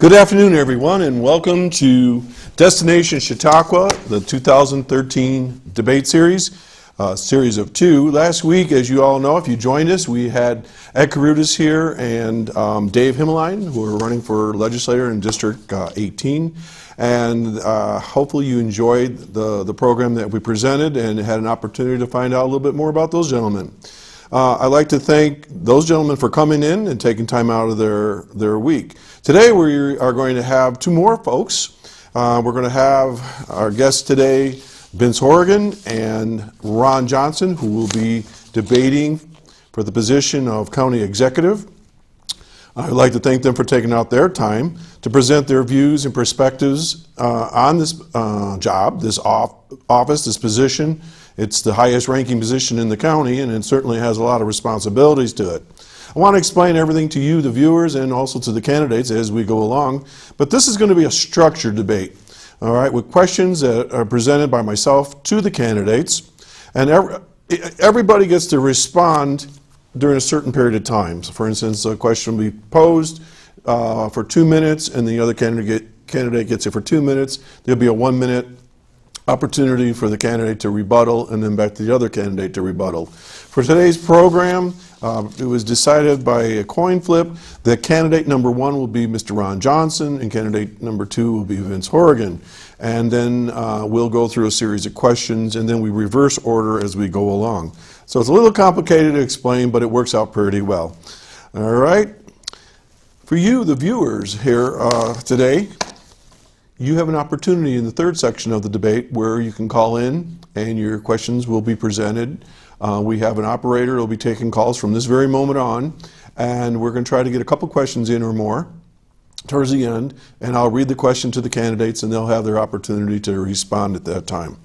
Good afternoon, everyone, and welcome to Destination Chautauqua, the 2013 debate series, series of two. Last week, as you all know, if you joined us, we had Ed Carutis here and Dave Himmeline, who are running for legislator in District 18. And hopefully you enjoyed the program that we presented and had an opportunity to find out a little bit more about those gentlemen. I'd like to thank those gentlemen for coming in and taking time out of their week. Today we are going to have two more folks. We're going to have our guests today, Vince Horrigan and Ron Johnson, who will be debating for the position of County Executive. I'd like to thank them for taking out their time to present their views and perspectives on this job, this office, this position. It's the highest ranking position in the county, and it certainly has a lot of responsibilities to it. I want to explain everything to you, the viewers, and also to the candidates as we go along. But this is going to be a structured debate, all right, with questions that are presented by myself to the candidates. And everybody gets to respond during a certain period of time. So for instance, a question will be posed for 2 minutes, and the other candidate gets it for 2 minutes. There'll be a 1 minute opportunity for the candidate to rebuttal, and then back to the other candidate to rebuttal. For today's program, it was decided by a coin flip that candidate number one will be Mr. Ron Johnson, and candidate number two will be Vince Horrigan. And then we'll go through a series of questions, and then we reverse order as we go along. So it's a little complicated to explain, but it works out pretty well. All right. For you, the viewers here today, you have an opportunity in the third section of the debate where you can call in and your questions will be presented. We have an operator who will be taking calls from this very moment on, and we're going to try to get a couple questions in or more towards the end, and I'll read the question to the candidates and they'll have their opportunity to respond at that time.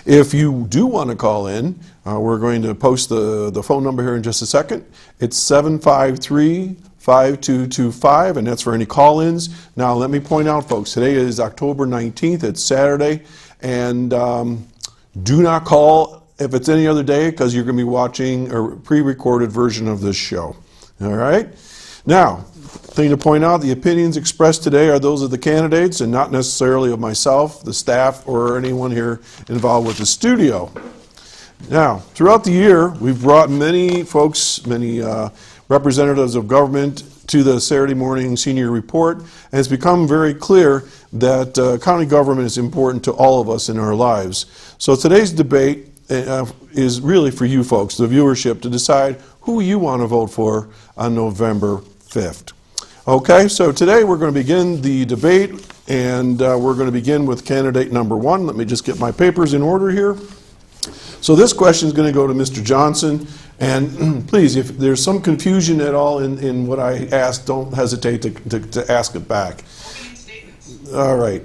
If you do want to call in, we're going to post the phone number here in just a second. It's 753-5225, and that's for any call-ins. Now, let me point out, folks, today is October 19th. It's Saturday, and do not call if it's any other day because you're going to be watching a pre-recorded version of this show. All right? Now, thing to point out, the opinions expressed today are those of the candidates and not necessarily of myself, the staff, or anyone here involved with the studio. Now, throughout the year, we've brought many folks, many representatives of government to the Saturday morning senior report, and it's become very clear that county government is important to all of us in our lives. So today's debate is really for you folks, the viewership, to decide who you want to vote for on November 5th. Okay, so today we're going to begin the debate, and we're going to begin with candidate number one. Let me just get my papers in order here. So this question is going to go to Mr. Johnson, and please, if there's some confusion at all in what I asked, don't hesitate to ask it back. All right.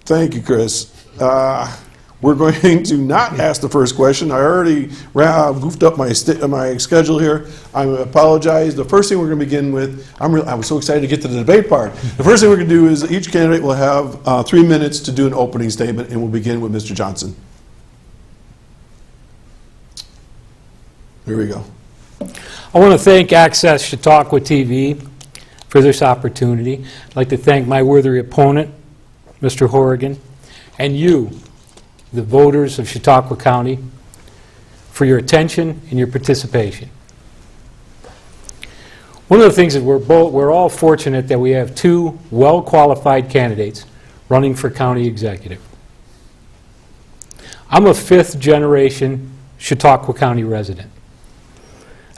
Thank you, Chris. We're going to not ask the first question. I already goofed up my schedule here. I apologize. The first thing we're going to begin with, I'm so excited to get to the debate part. The first thing we're going to do is each candidate will have 3 minutes to do an opening statement, and we'll begin with Mr. Johnson. Here we go. I want to thank Access Chautauqua TV for this opportunity. I'd like to thank my worthy opponent, Mr. Horrigan, and you, the voters of Chautauqua County, for your attention and your participation. One of the things that we're all fortunate that we have two well-qualified candidates running for county executive. I'm a fifth-generation Chautauqua County resident.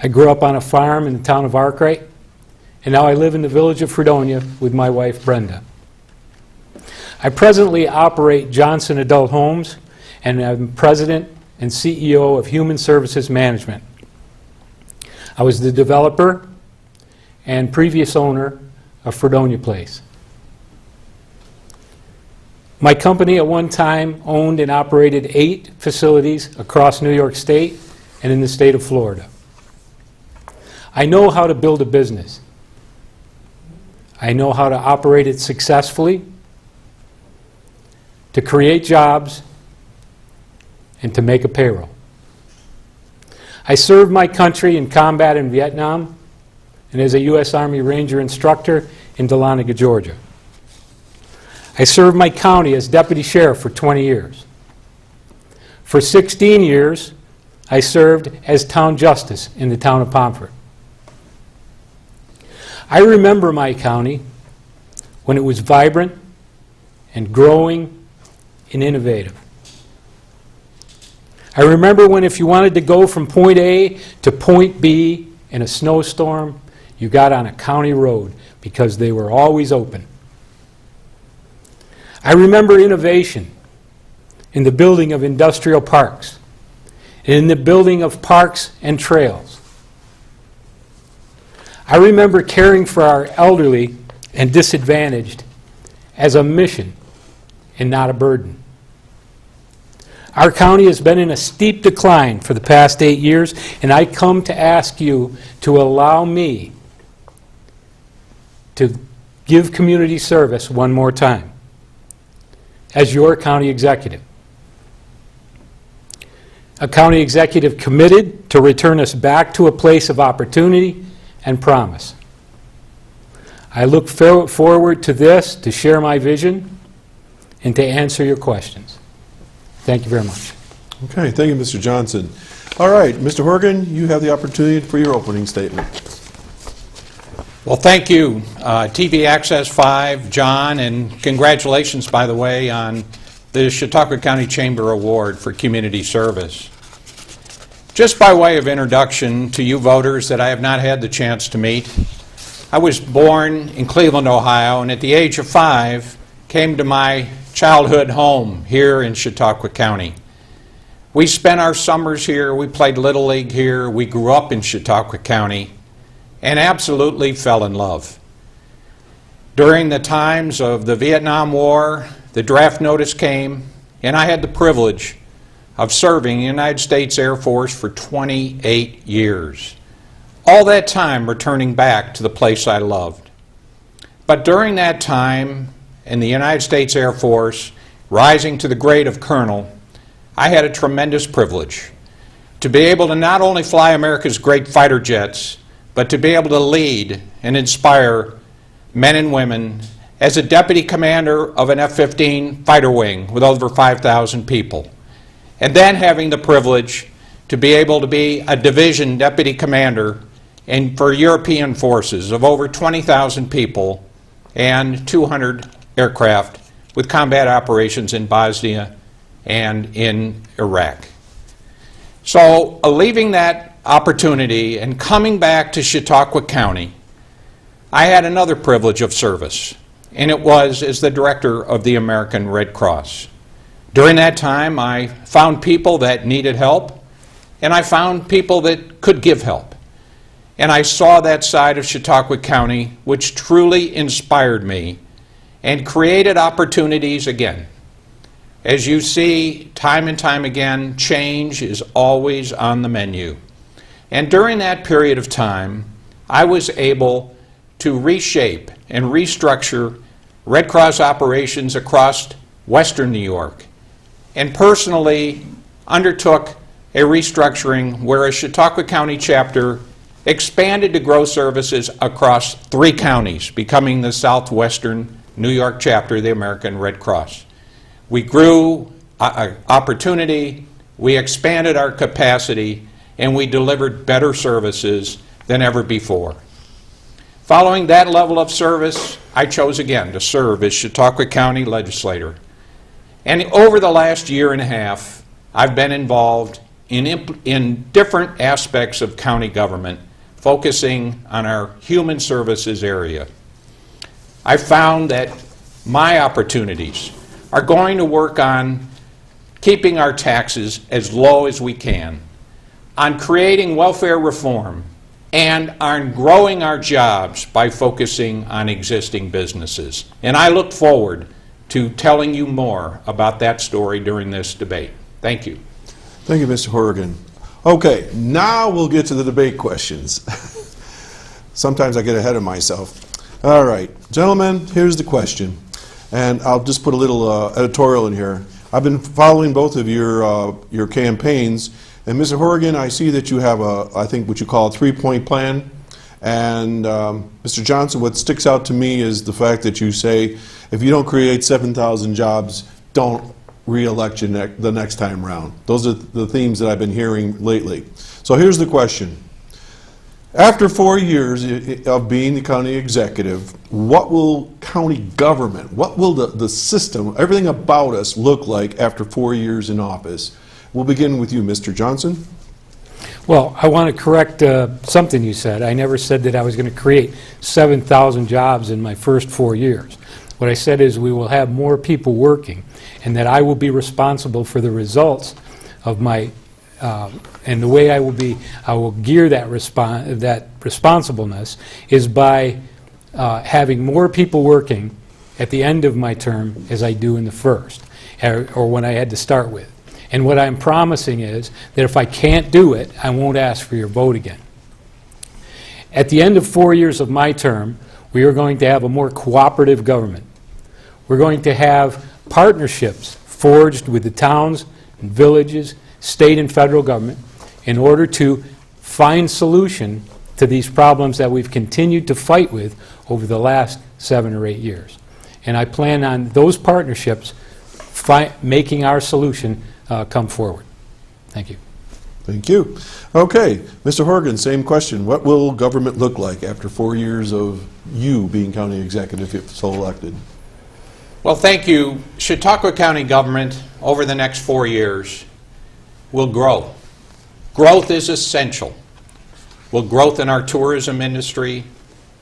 I grew up on a farm in the town of Arkwright, and now I live in the village of Fredonia with my wife, Brenda. I presently operate Johnson Adult Homes, and I'm president and CEO of Human Services Management. I was the developer and previous owner of Fredonia Place. My company at one time owned and operated 8 facilities across New York State and in the state of Florida. I know how to build a business. I know how to operate it successfully, to create jobs, and to make a payroll. I served my country in combat in Vietnam and as a U.S. Army Ranger instructor in Dahlonega, Georgia. I served my county as deputy sheriff for 20 years. For 16 years, I served as town justice in the town of Pomfret. I remember my county when it was vibrant and growing and innovative. I remember when if you wanted to go from point A to point B in a snowstorm, you got on a county road because they were always open. I remember innovation in the building of industrial parks, in the building of parks and trails. I remember caring for our elderly and disadvantaged as a mission and not a burden. Our county has been in a steep decline for the past 8 years, and I come to ask you to allow me to give community service one more time as your county executive. A county executive committed to return us back to a place of opportunity and promise. I look forward to this, to share my vision, and to answer your questions. Thank you very much. Okay, thank you, Mr. Johnson. All right, Mr. Horrigan, you have the opportunity for your opening statement. Well, thank you, TV Access 5, John, and congratulations, by the way, on the Chautauqua County Chamber Award for Community Service. Just by way of introduction to you voters that I have not had the chance to meet, I was born in Cleveland, Ohio, and at the age of 5, came to my childhood home here in Chautauqua County. We spent our summers here, we played Little League here, we grew up in Chautauqua County, and absolutely fell in love. During the times of the Vietnam War, the draft notice came, and I had the privilege of serving in the United States Air Force for 28 years. All that time returning back to the place I loved. But during that time in the United States Air Force, rising to the grade of colonel, I had a tremendous privilege to be able to not only fly America's great fighter jets, but to be able to lead and inspire men and women as a deputy commander of an F-15 fighter wing with over 5,000 people. And then having the privilege to be able to be a division deputy commander for European forces of over 20,000 people and 200 aircraft with combat operations in Bosnia and in Iraq. So leaving that opportunity and coming back to Chautauqua County, I had another privilege of service, and it was as the director of the American Red Cross. During that time, I found people that needed help, and I found people that could give help. And I saw that side of Chautauqua County, which truly inspired me and created opportunities again. As you see, time and time again, change is always on the menu. And during that period of time, I was able to reshape and restructure Red Cross operations across Western New York, and personally undertook a restructuring where a Chautauqua County chapter expanded to grow services across 3 counties, becoming the Southwestern New York chapter of the American Red Cross. We grew opportunity, we expanded our capacity, and we delivered better services than ever before. Following that level of service, I chose again to serve as Chautauqua County legislator. And over the last year and a half, I've been involved in different aspects of county government, focusing on our human services area. I found that my opportunities are going to work on keeping our taxes as low as we can, on creating welfare reform, and on growing our jobs by focusing on existing businesses. And I look forward to telling you more about that story during this debate. Thank you. Thank you, Mr. Horrigan. Okay, now we'll get to the debate questions. Sometimes I get ahead of myself. All right, gentlemen, here's the question. And I'll just put a little editorial in here. I've been following both of your campaigns. And Mr. Horrigan, I see that you have I think what you call a 3-point plan. And Mr. Johnson, what sticks out to me is the fact that you say, if you don't create 7,000 jobs, don't re-elect you the next time round. Those are the themes that I've been hearing lately. So here's the question. After 4 years of being the county executive, what will county government, what will the system, everything about us look like after 4 years in office? We'll begin with you, Mr. Johnson. Well, I want to correct something you said. I never said that I was going to create 7,000 jobs in my first 4 years. What I said is we will have more people working, and that I will be responsible for the results of my, and the way I will gear that responsibleness is by having more people working at the end of my term as I do in the first, or when I had to start with. And what I'm promising is that if I can't do it, I won't ask for your vote again. At the end of 4 years of my term, we are going to have a more cooperative government. We're going to have partnerships forged with the towns and villages, state and federal government, in order to find solution to these problems that we've continued to fight with over the last 7 or 8 years. And I plan on those partnerships making our solution come forward. Thank you. Thank you. Okay, Mr. Horrigan, same question. What will government look like after 4 years of you being county executive if so elected? Well, thank you. Chautauqua County government over the next 4 years will grow. Growth is essential. We'll growth in our tourism industry,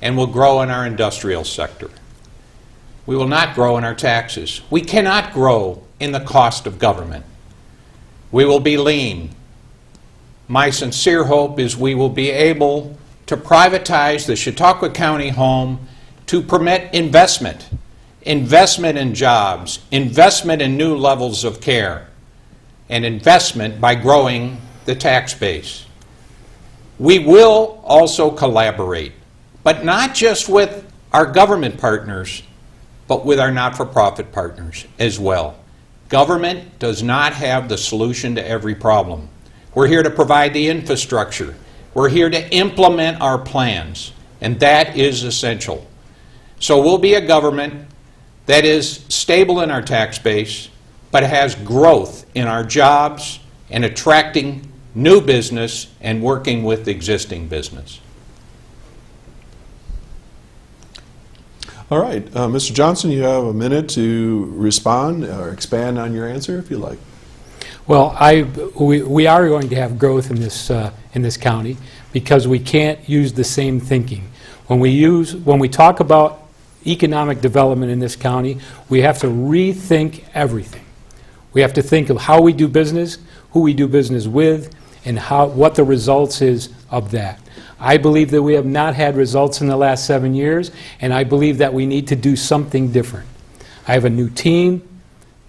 and we'll grow in our industrial sector. We will not grow in our taxes. We cannot grow in the cost of government. We will be lean. My sincere hope is we will be able to privatize the Chautauqua County home to permit investment in jobs, investment in new levels of care, and investment by growing the tax base. We will also collaborate, but not just with our government partners, but with our not-for-profit partners as well. Government does not have the solution to every problem. We're here to provide the infrastructure. We're here to implement our plans, and that is essential. So we'll be a government that is stable in our tax base, but has growth in our jobs and attracting new business and working with existing business. All right, Mr. Johnson, you have a minute to respond or expand on your answer if you like. Well, we are going to have growth in this county because we can't use the same thinking. When we talk about economic development in this county, we have to rethink everything. We have to think of how we do business, who we do business with, and what the results is of that. I believe that we have not had results in the last 7 years, and I believe that we need to do something different. I have a new team,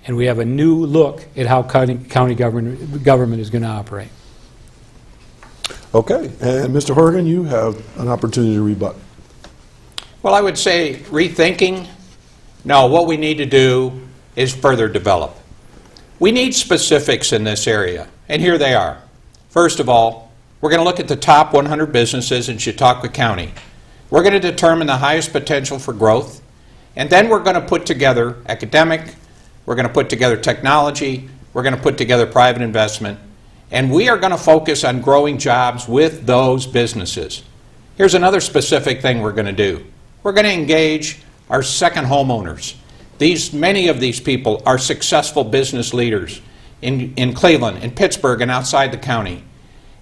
and we have a new look at how county government is going to operate. Okay, and Mr. Horrigan, you have an opportunity to rebut. Well, I would say rethinking. No, what we need to do is further develop. We need specifics in this area, and here they are. First of all, we're going to look at the top 100 businesses in Chautauqua County. We're going to determine the highest potential for growth, and then we're going to put together academic, we're going to put together technology, we're going to put together private investment, and we are going to focus on growing jobs with those businesses. Here's another specific thing we're going to do. We're going to engage our second homeowners. Many of these people are successful business leaders in Cleveland, in Pittsburgh, and outside the county.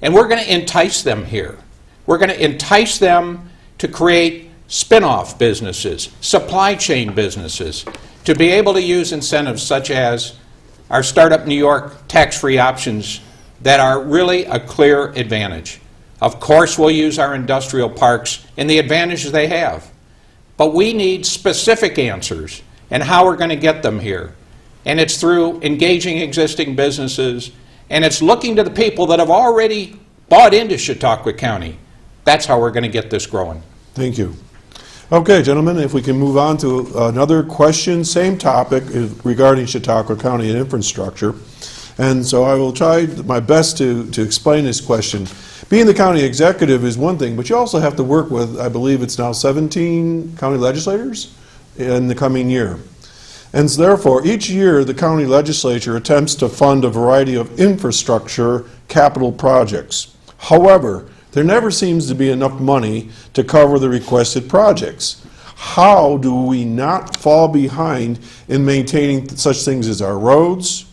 And we're going to entice them here. We're going to entice them to create spin-off businesses, supply chain businesses, to be able to use incentives such as our Startup New York tax-free options that are really a clear advantage. Of course, we'll use our industrial parks and the advantages they have. But we need specific answers and how we're going to get them here. And it's through engaging existing businesses, and it's looking to the people that have already bought into Chautauqua County. That's how we're going to get this growing. Thank you. Okay, gentlemen, if we can move on to another question, same topic regarding Chautauqua County and infrastructure. And so I will try my best to explain this question. being the county executive is one thing, but you also have to work with, I believe it's now 17 county legislators in the coming year. And so therefore, each year the county legislature attempts to fund a variety of infrastructure capital projects. However, there never seems to be enough money to cover the requested projects. How do we not fall behind in maintaining such things as our roads,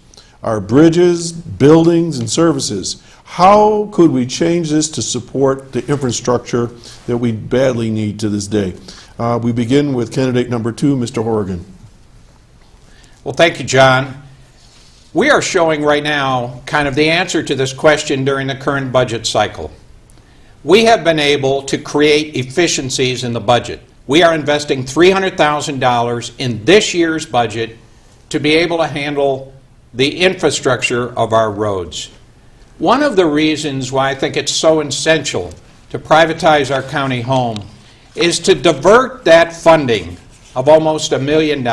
our bridges, buildings, and services? How could we change this to support the infrastructure that we badly need to this day? We begin with candidate number 2, Mr. Horrigan. Well, thank you, John. We are showing right now kind of the answer to this question during the current budget cycle. We have been able to create efficiencies in the budget. We are investing $300,000 in this year's budget to be able to handle the infrastructure of our roads. One of the reasons why I think it's so essential to privatize our county home is to divert that funding of almost $1 million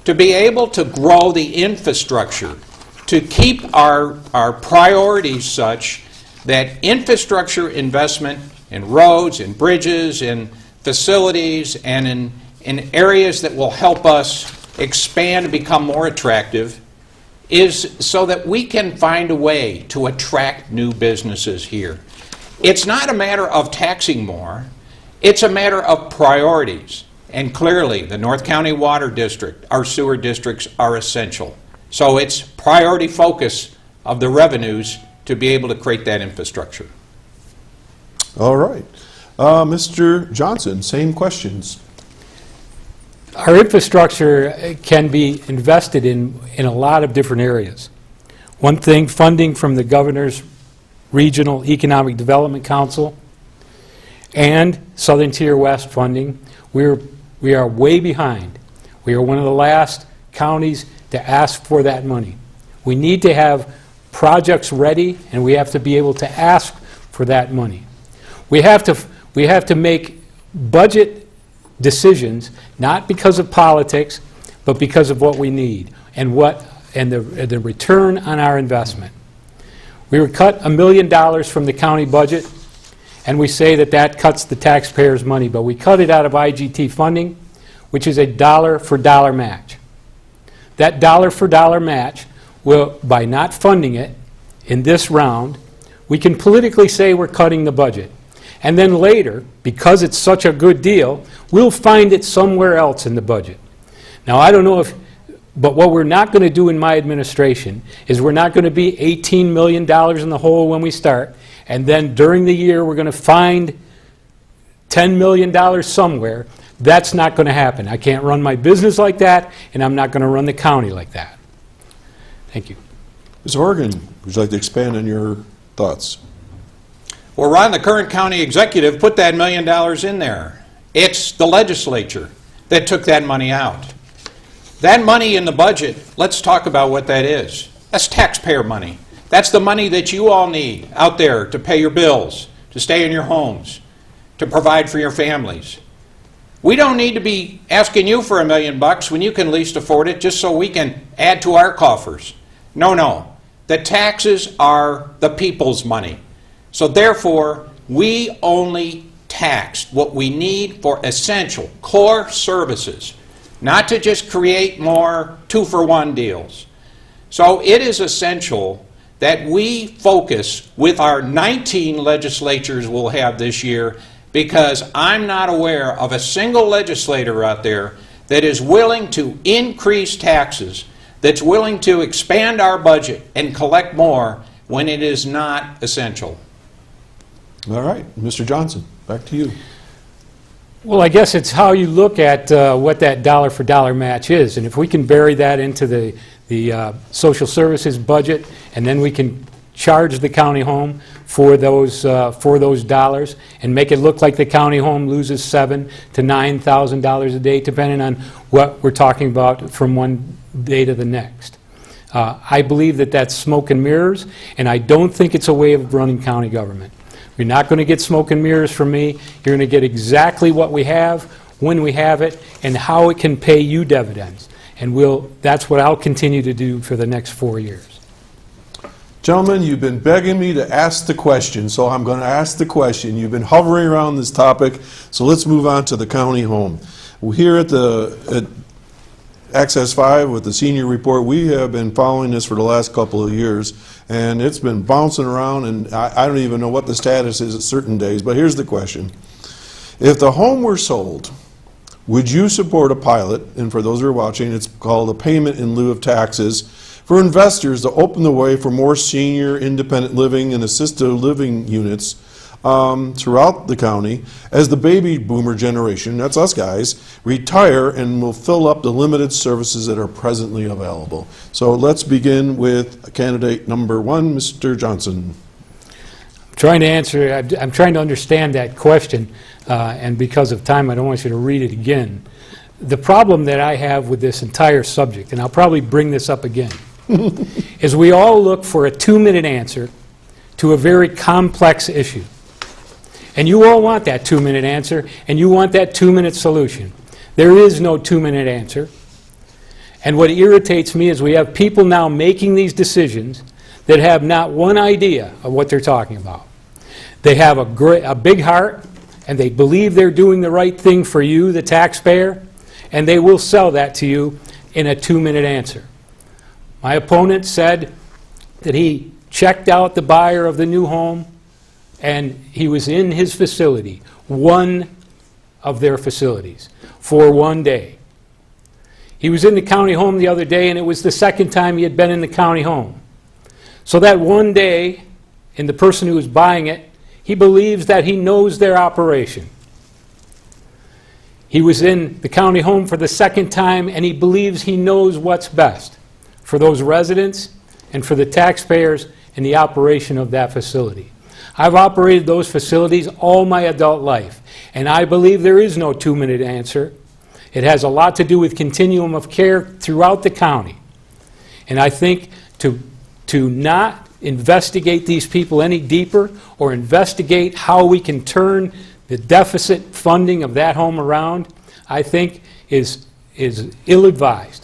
to be able to grow the infrastructure, to keep our priorities such that infrastructure investment in roads, in bridges, in facilities, and in areas that will help us expand and become more attractive is so that we can find a way to attract new businesses here. It's not a matter of taxing more, it's a matter of priorities. And clearly, the North County Water District, our sewer districts are essential. So it's priority focus of the revenues to be able to create that infrastructure. All right. Mr. Johnson, same questions. Our infrastructure can be invested in a lot of different areas. One thing, funding from the Governor's Regional Economic Development Council and Southern Tier West funding, we are way behind. We are one of the last counties to ask for that money. We need to have projects ready, and we have to be able to ask for that money. We have to make budget decisions, not because of politics, but because of what we need and the return on our investment. We were cut $1 million from the county budget, and we say that that cuts the taxpayers' money, but we cut it out of IGT funding, which is a dollar-for-dollar match. That dollar-for-dollar match will, by not funding it in this round, we can politically say we're cutting the budget. And then later, because it's such a good deal, we'll find it somewhere else in the budget. Now, I don't know if, but what we're not going to do in my administration is we're not going to be $18 million in the hole when we start, and then during the year we're going to find $10 million somewhere. That's not going to happen. I can't run my business like that, and I'm not going to run the county like that. Thank you. Mr. Horrigan, would you like to expand on your thoughts? Well, Ron, the current county executive put that $1 million in there. It's the legislature that took that money out. That money in the budget, let's talk about what that is. That's taxpayer money. That's the money that you all need out there to pay your bills, to stay in your homes, to provide for your families. We don't need to be asking you for $1 million when you can least afford it just so we can add to our coffers. No. The taxes are the people's money. So therefore, we only tax what we need for essential core services, not to just create more two-for-one deals. So it is essential that we focus with our 19 legislatures we'll have this year, because I'm not aware of a single legislator out there that is willing to increase taxes, that's willing to expand our budget and collect more when it is not essential. All right. Mr. Johnson, back to you. Well, I guess it's how you look at what that dollar-for-dollar match is. And if we can bury that into the social services budget, and then we can charge the county home for those dollars and make it look like the county home loses $7,000 to $9,000 a day, depending on what we're talking about from one day to the next. I believe that that's smoke and mirrors, and I don't think it's a way of running county government. You're not going to get smoke and mirrors from me. You're going to get exactly what we have, when we have it, and how it can pay you dividends. And that's what I'll continue to do for the next 4 years. Gentlemen, you've been begging me to ask the question, so I'm going to ask the question. You've been hovering around this topic, so let's move on to the county home. Here at Access 5 with the senior report, we have been following this for the last couple of years, and it's been bouncing around, and I don't even know what the status is at certain days, but here's the question. If the home were sold, would you support a pilot, and for those who are watching, it's called a payment in lieu of taxes, for investors to open the way for more senior independent living and assisted living units throughout the county as the baby boomer generation, that's us guys, retire and will fill up the limited services that are presently available. So let's begin with candidate number 1, Mr. Johnson. I'm trying to understand that question, and because of time, I don't want you to read it again. The problem that I have with this entire subject, and I'll probably bring this up again, is we all look for a 2-minute answer to a very complex issue. And you all want that 2-minute answer, and you want that 2-minute solution. There is no 2-minute answer. And what irritates me is we have people now making these decisions that have not one idea of what they're talking about. They have a big heart, and they believe they're doing the right thing for you, the taxpayer, and they will sell that to you in a 2-minute answer. My opponent said that he checked out the buyer of the new home, and he was in his facility, one of their facilities, for one day. He was in the county home the other day, and it was the second time he had been in the county home. So that one day, and the person who was buying it, he believes that he knows their operation. He was in the county home for the second time, and he believes he knows what's best for those residents and for the taxpayers in the operation of that facility. I've operated those facilities all my adult life, and I believe there is no 2-minute answer. It has a lot to do with continuum of care throughout the county. And I think to not investigate these people any deeper or investigate how we can turn the deficit funding of that home around, I think is ill-advised.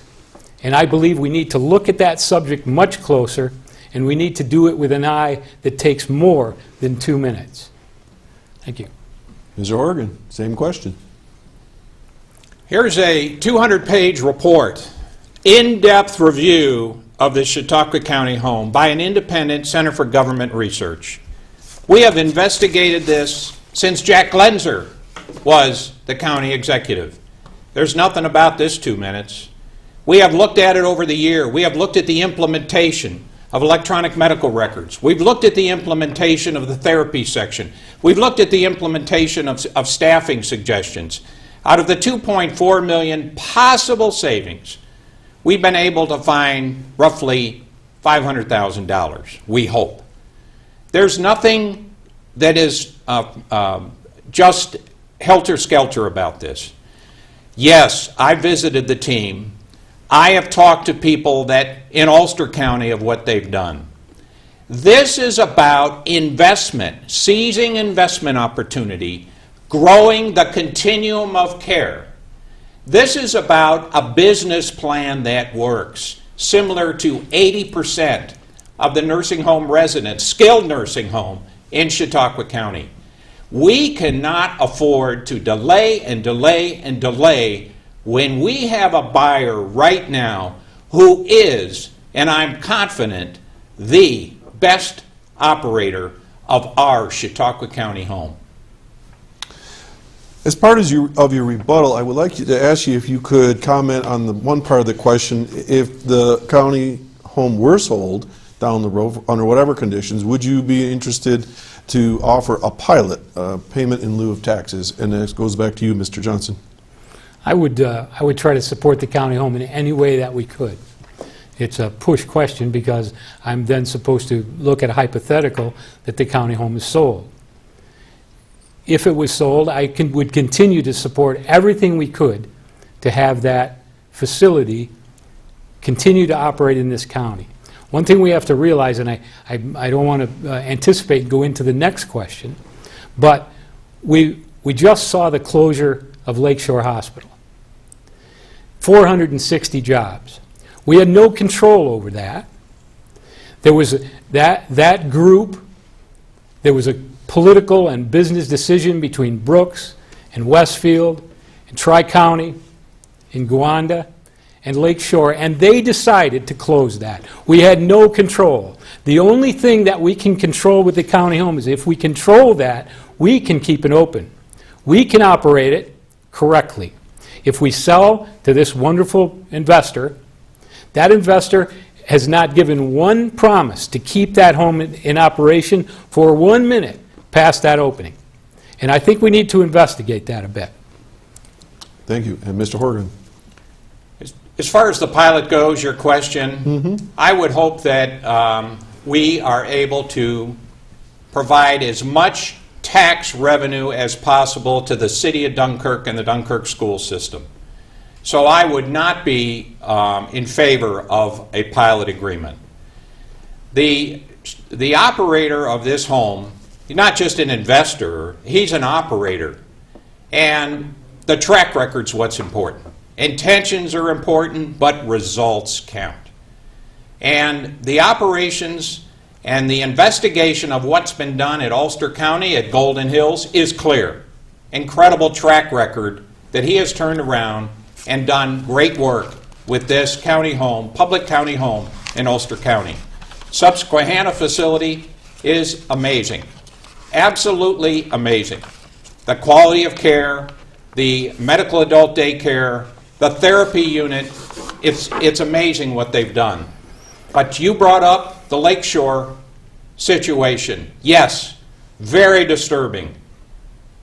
And I believe we need to look at that subject much closer, and we need to do it with an eye that takes more than 2 minutes. Thank you. Mr. Horrigan, same question. Here's a 200-page report, in-depth review of the Chautauqua County home by an independent Center for Government Research. We have investigated this since Jack Glenzer was the county executive. There's nothing about this 2 minutes. We have looked at it over the year. We have looked at the implementation of electronic medical records. We've looked at the implementation of the therapy section. We've looked at the implementation of staffing suggestions. Out of the 2.4 million possible savings, we've been able to find roughly $500,000, we hope. There's nothing that is just helter-skelter about this. Yes, I visited the team. I have talked to people that in Ulster County of what they've done. This is about investment, seizing investment opportunity, growing the continuum of care. This is about a business plan that works, similar to 80% of the nursing home residents, skilled nursing home in Chautauqua County. We cannot afford to delay and delay and delay when we have a buyer right now who is, and I'm confident, the best operator of our Chautauqua County home. As part of your rebuttal, I would like to ask you if you could comment on the one part of the question. If the county home were sold down the road, under whatever conditions, would you be interested to offer a pilot, payment in lieu of taxes? And this goes back to you, Mr. Johnson. I would try to support the county home in any way that we could. It's a push question because I'm then supposed to look at a hypothetical that the county home is sold. If it was sold, I would continue to support everything we could to have that facility continue to operate in this county. One thing we have to realize, and I don't want to anticipate and go into the next question, but we just saw the closure of Lakeshore Hospital. 460 jobs. We had no control over that. There was that group, there was a political and business decision between Brooks and Westfield and Tri-County and Gowanda and Lake Shore, and they decided to close that. We had no control. The only thing that we can control with the county home is if we control that, we can keep it open. We can operate it correctly. If we sell to this wonderful investor, that investor has not given one promise to keep that home in operation for 1 minute past that opening. And I think we need to investigate that a bit. Thank you. And Mr. Horrigan? As far as the pilot goes, your question, I would hope that we are able to provide as much tax revenue as possible to the city of Dunkirk and the Dunkirk school system. So I would not be in favor of a pilot agreement. The operator of this home, not just an investor, he's an operator. And the track record's what's important. Intentions are important, but results count. And the operations and the investigation of what's been done at Ulster County, at Golden Hills, is clear. Incredible track record that he has turned around and done great work with this county home, public county home in Ulster County. Susquehanna facility is amazing. Absolutely amazing. The quality of care, the medical adult daycare, the therapy unit, it's amazing what they've done. But you brought up the Lakeshore situation. Yes, very disturbing.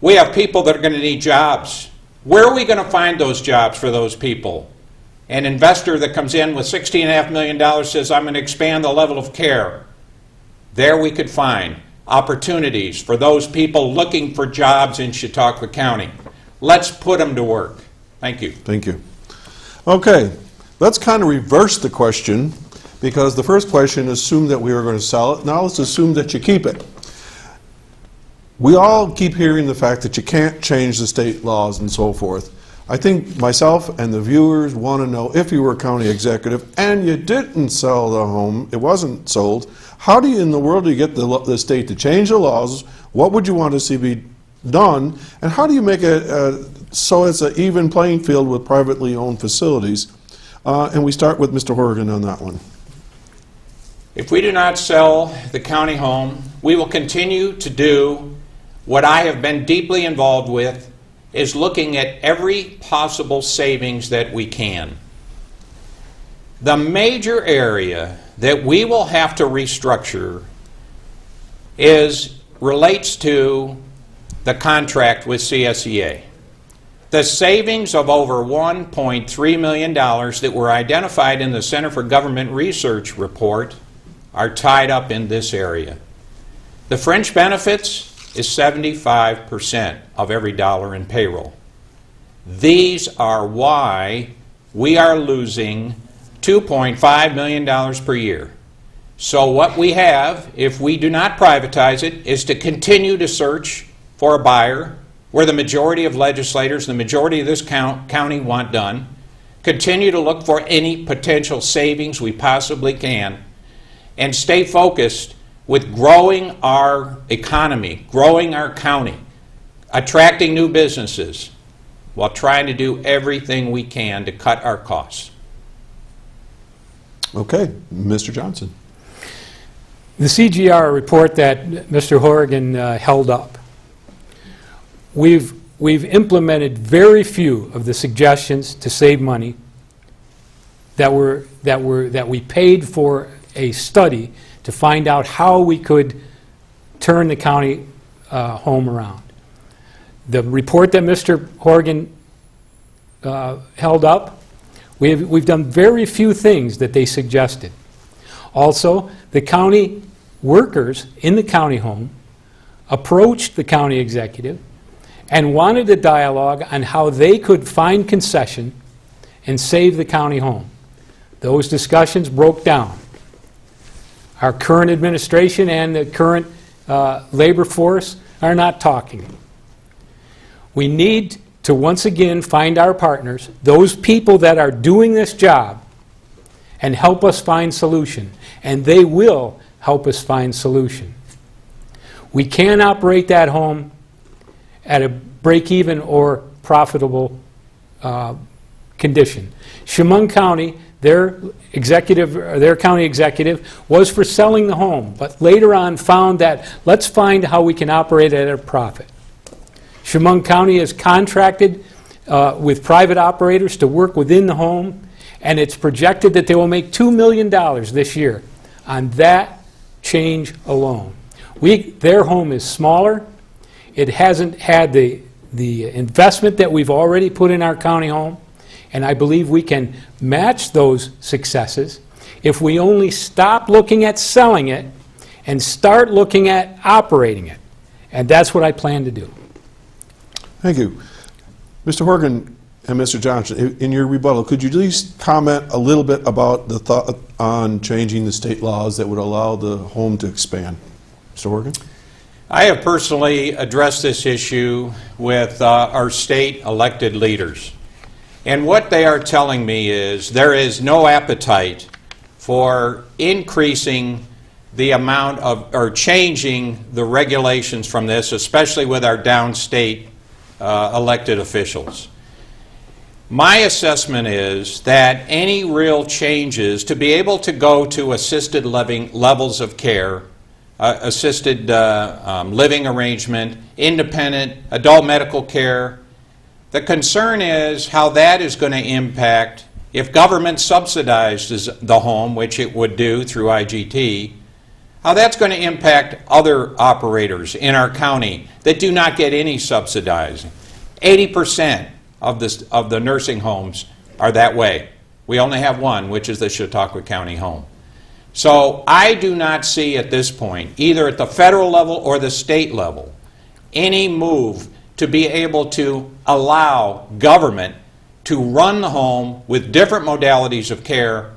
We have people that are going to need jobs. Where are we going to find those jobs for those people? An investor that comes in with $16.5 million says, I'm going to expand the level of care. There we could find opportunities for those people looking for jobs in Chautauqua County. Let's put them to work. Thank you. Thank you. Okay, let's kind of reverse the question, because the first question assumed that we were going to sell it. Now let's assume that you keep it. We all keep hearing the fact that you can't change the state laws and so forth. I think myself and the viewers want to know, if you were county executive and you didn't sell the home, it wasn't sold, how do you in the world do you get the state to change the laws? What would you want to see be done? And how do you make it so it's an even playing field with privately owned facilities? And we start with Mr. Horrigan on that one. If we do not sell the county home, we will continue to do what I have been deeply involved with, is looking at every possible savings that we can. The major area that we will have to restructure relates to the contract with CSEA. The savings of over $1.3 million that were identified in the Center for Government Research report are tied up in this area. The fringe benefits is 75% of every dollar in payroll. These are why we are losing $2.5 million per year. So what we have, if we do not privatize it, is to continue to search for a buyer where the majority of legislators, the majority of this county want done, continue to look for any potential savings we possibly can, and stay focused with growing our economy, growing our county, attracting new businesses, while trying to do everything we can to cut our costs. Okay, Mr. Johnson. The CGR report that Mr. Horrigan held up, we've implemented very few of the suggestions to save money that we paid for a study to find out how we could turn the county home around. The report that Mr. Horrigan held up, we've done very few things that they suggested. Also, the county workers in the county home approached the county executive and wanted a dialogue on how they could find concession and save the county home. Those discussions broke down. Our current administration and the current labor force are not talking. We need to once again find our partners, those people that are doing this job, and help us find solution. And they will help us find solution. We can operate that home at a break-even or profitable condition. Chemung County, their county executive was for selling the home, but later on found that let's find how we can operate at a profit. Chemung County is contracted with private operators to work within the home, and it's projected that they will make $2 million this year on that change alone. Their home is smaller. It hasn't had the investment that we've already put in our county home, and I believe we can match those successes if we only stop looking at selling it and start looking at operating it. And that's what I plan to do. Thank you. Mr. Horrigan and Mr. Johnson, in your rebuttal, could you at least comment a little bit about the thought on changing the state laws that would allow the home to expand? Mr. Horrigan? I have personally addressed this issue with our state elected leaders. And what they are telling me is there is no appetite for increasing the amount of, or changing the regulations from this, especially with our downstate elected officials. My assessment is that any real changes to be able to go to assisted living levels of care, assisted living arrangement, independent adult medical care, the concern is how that is going to impact if government subsidizes the home, which it would do through IGT, how that's going to impact other operators in our county that do not get any subsidizing. 80% of the nursing homes are that way. We only have one, which is the Chautauqua County home. So I do not see at this point, either at the federal level or the state level, any move to be able to allow government to run the home with different modalities of care,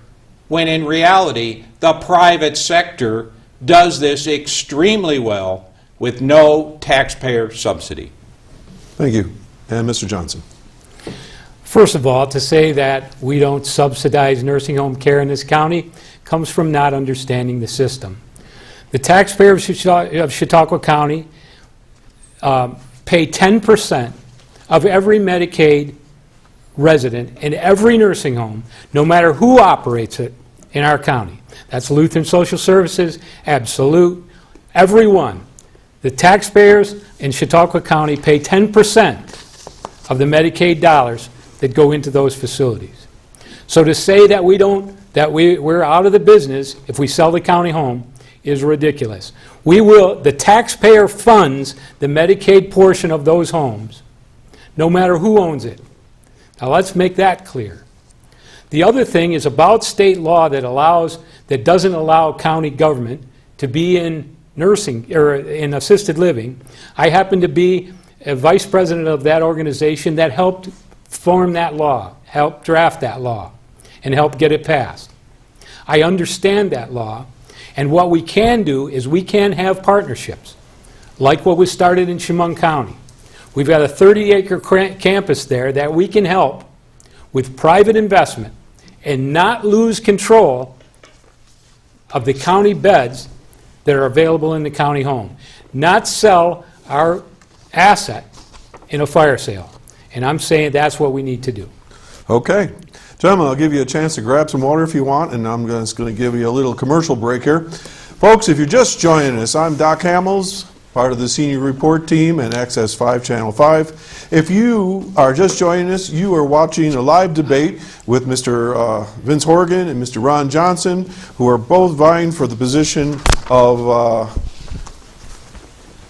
when in reality the private sector does this extremely well with no taxpayer subsidy. Thank you. And Mr. Johnson? First of all, to say that we don't subsidize nursing home care in this county comes from not understanding the system. The taxpayers of Chautauqua County pay 10% of every Medicaid resident in every nursing home, no matter who operates it in our county. That's Lutheran Social Services, Absolute, everyone. The taxpayers in Chautauqua County pay 10% of the Medicaid dollars that go into those facilities. So to say that we're out of the business if we sell the county home is ridiculous. The taxpayer funds the Medicaid portion of those homes, no matter who owns it. Now let's make that clear. The other thing is about state law that doesn't allow county government to be in nursing or in assisted living. I happen to be a vice president of that organization that helped form that law, helped draft that law, and helped get it passed. I understand that law, and what we can do is we can have partnerships, like what was started in Chemung County. We've got a 30-acre campus there that we can help with private investment and not lose control of the county beds that are available in the county home. Not sell our asset in a fire sale. And I'm saying that's what we need to do. Okay. Gentlemen, I'll give you a chance to grab some water if you want, and I'm just going to give you a little commercial break here. Folks, if you're just joining us, I'm Doc Hamels, part of the senior report team and Access 5 Channel 5. If you are just joining us, you are watching a live debate with Mr. Vince Horrigan and Mr. Ron Johnson, who are both vying for the position of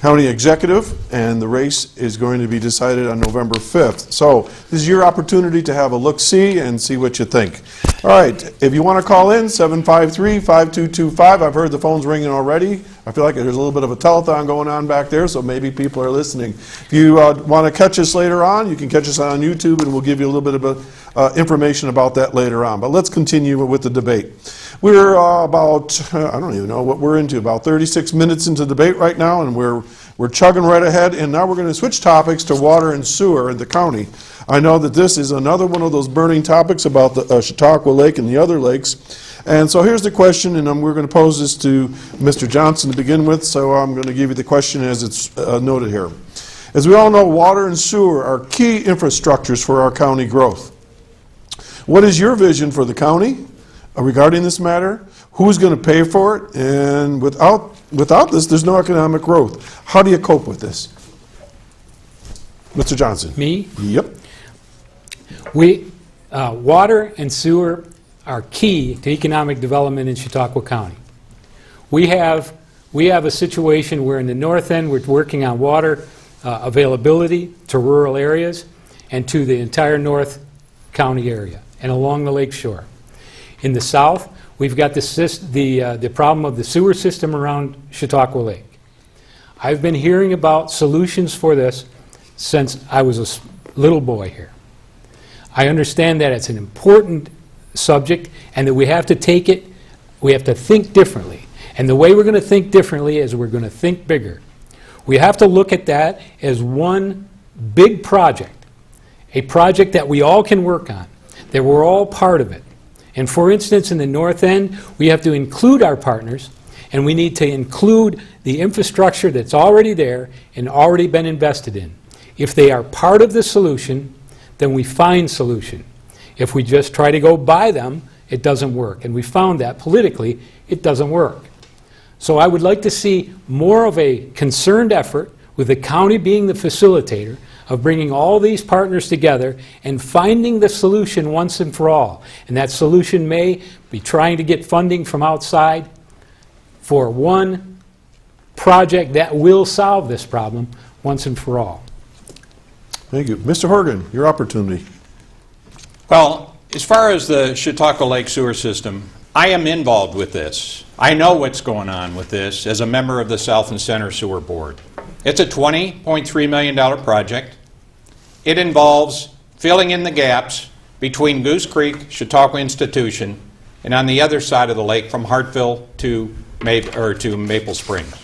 County Executive, and the race is going to be decided on November 5th. So this is your opportunity to have a look-see and see what you think. All right, if you want to call in, 753-5225. I've heard the phones ringing already. I feel like there's a little bit of a telethon going on back there, so maybe people are listening. If you want to catch us later on, you can catch us on YouTube, and we'll give you a little bit of information about that later on. But let's continue with the debate. We're about, I don't even know what we're into, about 36 minutes into debate right now, and we're chugging right ahead, and now we're going to switch topics to water and sewer in the county. I know that this is another one of those burning topics about the Chautauqua Lake and the other lakes. And so here's the question, and we're going to pose this to Mr. Johnson to begin with, so I'm going to give you the question as it's noted here. As we all know, water and sewer are key infrastructures for our county growth. What is your vision for the county regarding this matter? Who's going to pay for it? And without this, there's no economic growth. How do you cope with this? Mr. Johnson. Me? Yep. Water and sewer are key to economic development in Chautauqua County. We have a situation where in the north end we're working on water availability to rural areas and to the entire North County area and along the lake shore. In the south, we've got the problem of the sewer system around Chautauqua Lake. I've been hearing about solutions for this since I was a little boy here. I understand that it's an important subject and that we have to think differently. And the way we're going to think differently is we're going to think bigger. We have to look at that as one big project, a project that we all can work on, that we're all part of it. And for instance, in the north end, we have to include our partners, and we need to include the infrastructure that's already there and already been invested in. If they are part of the solution, then we find solution. If we just try to go buy them, it doesn't work. And we found that politically, it doesn't work. So I would like to see more of a concerted effort, with the county being the facilitator, of bringing all these partners together and finding the solution once and for all. And that solution may be trying to get funding from outside for one project that will solve this problem once and for all. Thank you. Mr. Horrigan, your opportunity. Well, as far as the Chautauqua Lake sewer system, I am involved with this. I know what's going on with this as a member of the South and Center Sewer Board. It's a $20.3 million project. It involves filling in the gaps between Goose Creek, Chautauqua Institution, and on the other side of the lake from Hartville to Maple Springs.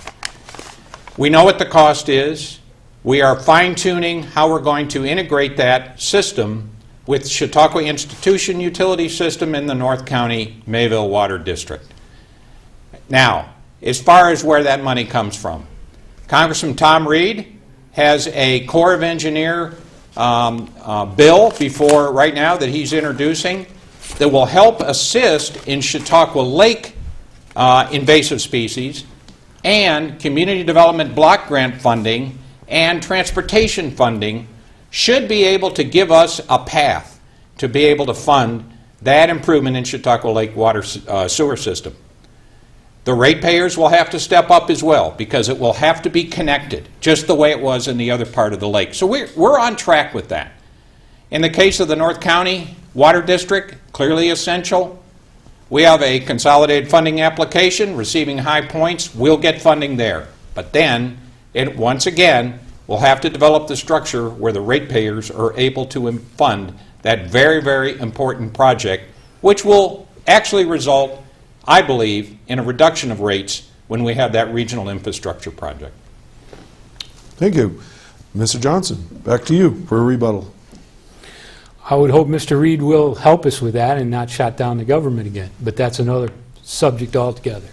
We know what the cost is. We are fine-tuning how we're going to integrate that system with Chautauqua Institution utility system in the North County Mayville Water District. Now, as far as where that money comes from, Congressman Tom Reed has a Corps of Engineer bill before right now that he's introducing that will help assist in Chautauqua Lake invasive species and community development block grant funding and transportation funding should be able to give us a path to be able to fund that improvement in Chautauqua Lake water sewer system. The ratepayers will have to step up as well because it will have to be connected just the way it was in the other part of the lake. So we're on track with that. In the case of the North County Water District, clearly essential. We have a consolidated funding application receiving high points. We'll get funding there. But then, once again, we'll have to develop the structure where the ratepayers are able to fund that very, very important project, which will actually result, I believe, in a reduction of rates when we have that regional infrastructure project. Thank you. Mr. Johnson, back to you for a rebuttal. I would hope Mr. Reed will help us with that and not shut down the government again, but that's another subject altogether.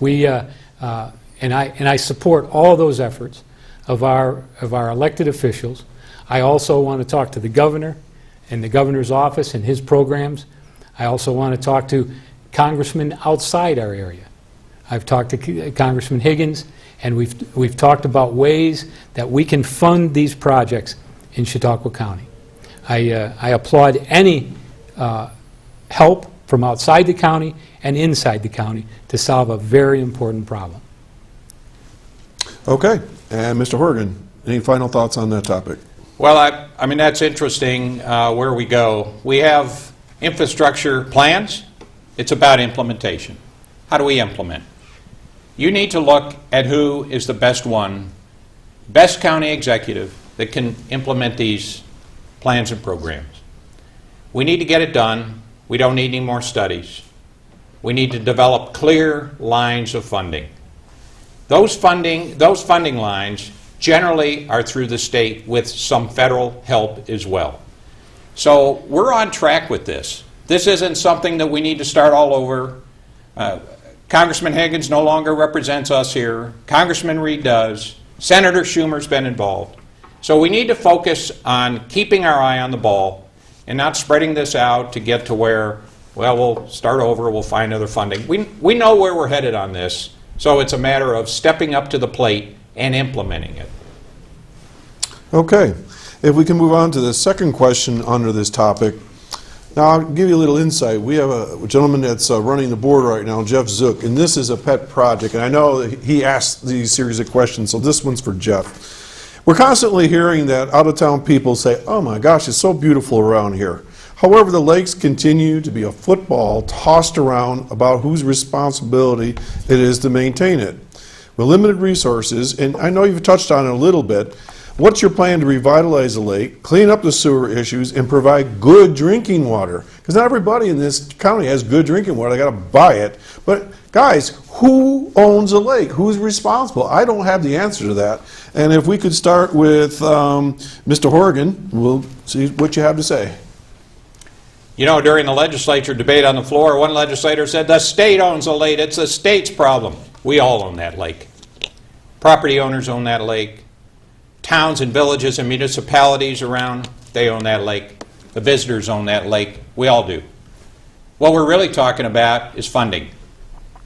I support all those efforts of our elected officials. I also want to talk to the governor and the governor's office and his programs. I also want to talk to congressmen outside our area. I've talked to Congressman Higgins, and we've talked about ways that we can fund these projects in Chautauqua County. I applaud any help from outside the county and inside the county to solve a very important problem. Okay, and Mr. Horrigan, any final thoughts on that topic? Well, I mean, that's interesting where we go. We have infrastructure plans. It's about implementation. How do we implement? You need to look at who is the best county executive that can implement these plans and programs. We need to get it done. We don't need any more studies. We need to develop clear lines of funding. Those funding lines generally are through the state with some federal help as well. So we're on track with this. This isn't something that we need to start all over. Congressman Higgins no longer represents us here. Congressman Reed does. Senator Schumer's been involved. So we need to focus on keeping our eye on the ball and not spreading this out to get to where, well, we'll start over, we'll find other funding. We know where we're headed on this, so it's a matter of stepping up to the plate and implementing it. Okay. If we can move on to the second question under this topic. Now, I'll give you a little insight. We have a gentleman that's running the board right now, Jeff Zook, and this is a pet project. And I know that he asked these series of questions, so this one's for Jeff. We're constantly hearing that out-of-town people say, oh my gosh, it's so beautiful around here. However, the lakes continue to be a football tossed around about whose responsibility it is to maintain it. With limited resources, and I know you've touched on it a little bit, what's your plan to revitalize the lake, clean up the sewer issues, and provide good drinking water? Because not everybody in this county has good drinking water. They got to buy it. But guys, who owns a lake? Who's responsible? I don't have the answer to that. And if we could start with Mr. Horrigan, we'll see what you have to say. You know, during the legislature debate on the floor, one legislator said, the state owns the lake. It's the state's problem. We all own that lake. Property owners own that lake. Towns and villages and municipalities around, they own that lake. The visitors own that lake. We all do. What we're really talking about is funding.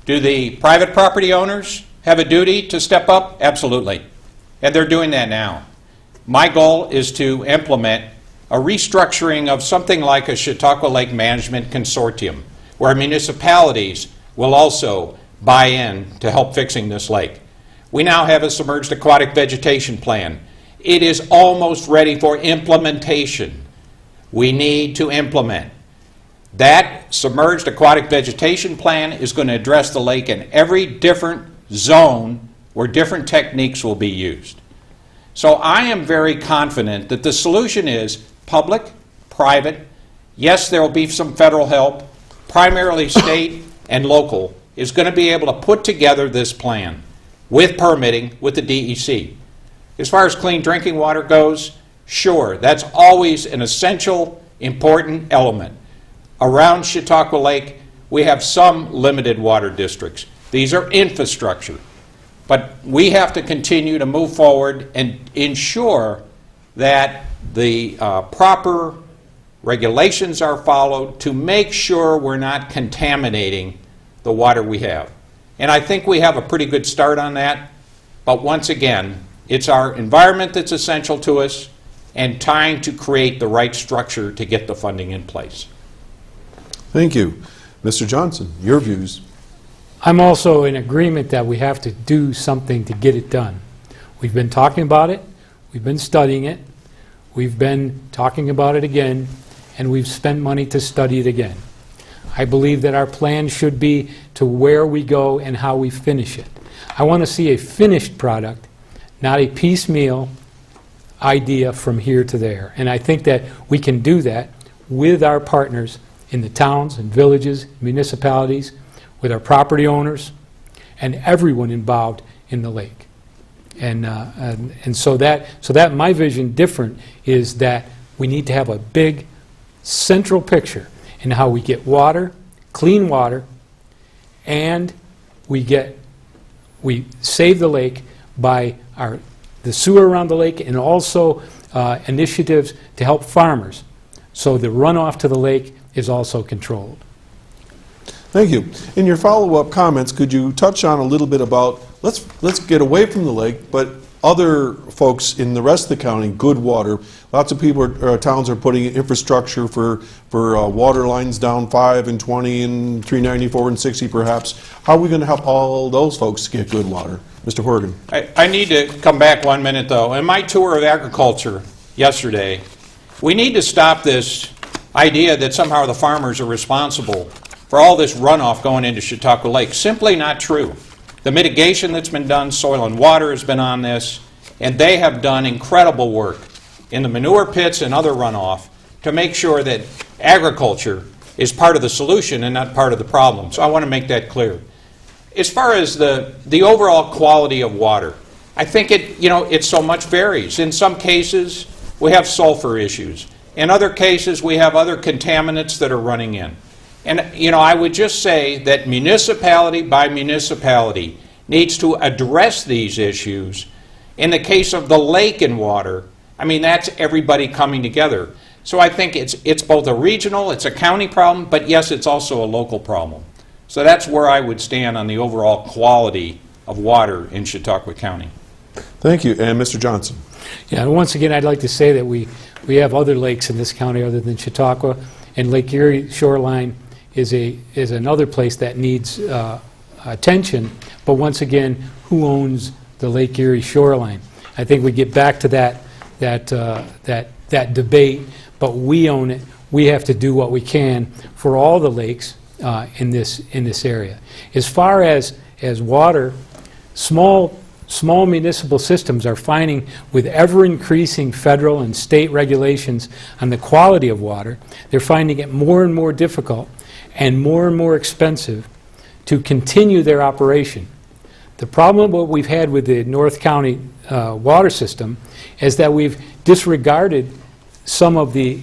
Do the private property owners have a duty to step up? Absolutely. And they're doing that now. My goal is to implement a restructuring of something like a Chautauqua Lake Management Consortium, where municipalities will also buy in to help fixing this lake. We now have a submerged aquatic vegetation plan. It is almost ready for implementation. We need to implement. That submerged aquatic vegetation plan is going to address the lake in every different zone where different techniques will be used. So I am very confident that the solution is public, private. Yes, there will be some federal help, primarily state and local, is going to be able to put together this plan with permitting with the DEC. As far as clean drinking water goes, sure, that's always an essential, important element. Around Chautauqua Lake, we have some limited water districts. These are infrastructure. But we have to continue to move forward and ensure that the proper regulations are followed to make sure we're not contaminating the water we have. And I think we have a pretty good start on that. But once again, it's our environment that's essential to us and trying to create the right structure to get the funding in place. Thank you. Mr. Johnson, your views. I'm also in agreement that we have to do something to get it done. We've been talking about it, we've been studying it, we've been talking about it again, and we've spent money to study it again. I believe that our plan should be to where we go and how we finish it. I want to see a finished product, not a piecemeal idea from here to there. And I think that we can do that with our partners in the towns and villages, municipalities, with our property owners, and everyone involved in the lake. And so that my vision different is that we need to have a big central picture in how we get water, clean water, and we save the lake by the sewer around the lake, and also initiatives to help farmers. So the runoff to the lake is also controlled. Thank you. In your follow-up comments, could you touch on a little bit about, let's get away from the lake, but other folks in the rest of the county, good water. Lots of people, towns are putting in infrastructure for water lines down 5 and 20 and 394 and 60 perhaps. How are we going to help all those folks get good water? Mr. Horrigan. I need to come back 1 minute though. In my tour of agriculture yesterday, we need to stop this idea that somehow the farmers are responsible for all this runoff going into Chautauqua Lake. Simply not true. The mitigation that's been done, Soil and Water has been on this, and they have done incredible work in the manure pits and other runoff to make sure that agriculture is part of the solution and not part of the problem. So I want to make that clear. As far as the overall quality of water, I think it so much varies. In some cases, we have sulfur issues. In other cases, we have other contaminants that are running in. And, you know, I would just say that municipality by municipality needs to address these issues. In the case of the lake and water, I mean, that's everybody coming together. So I think it's both a regional, it's a county problem, but yes, it's also a local problem. So that's where I would stand on the overall quality of water in Chautauqua County. Thank you. And Mr. Johnson. Yeah, and once again, I'd like to say that we have other lakes in this county other than Chautauqua, and Lake Erie shoreline is another place that needs attention. But once again, who owns the Lake Erie shoreline? I think we get back to that debate, but we own it. We have to do what we can for all the lakes in this area. As far as water, small municipal systems are finding, with ever-increasing federal and state regulations on the quality of water, they're finding it more and more difficult and more expensive to continue their operation. The problem what we've had with the North County water system is that we've disregarded some of the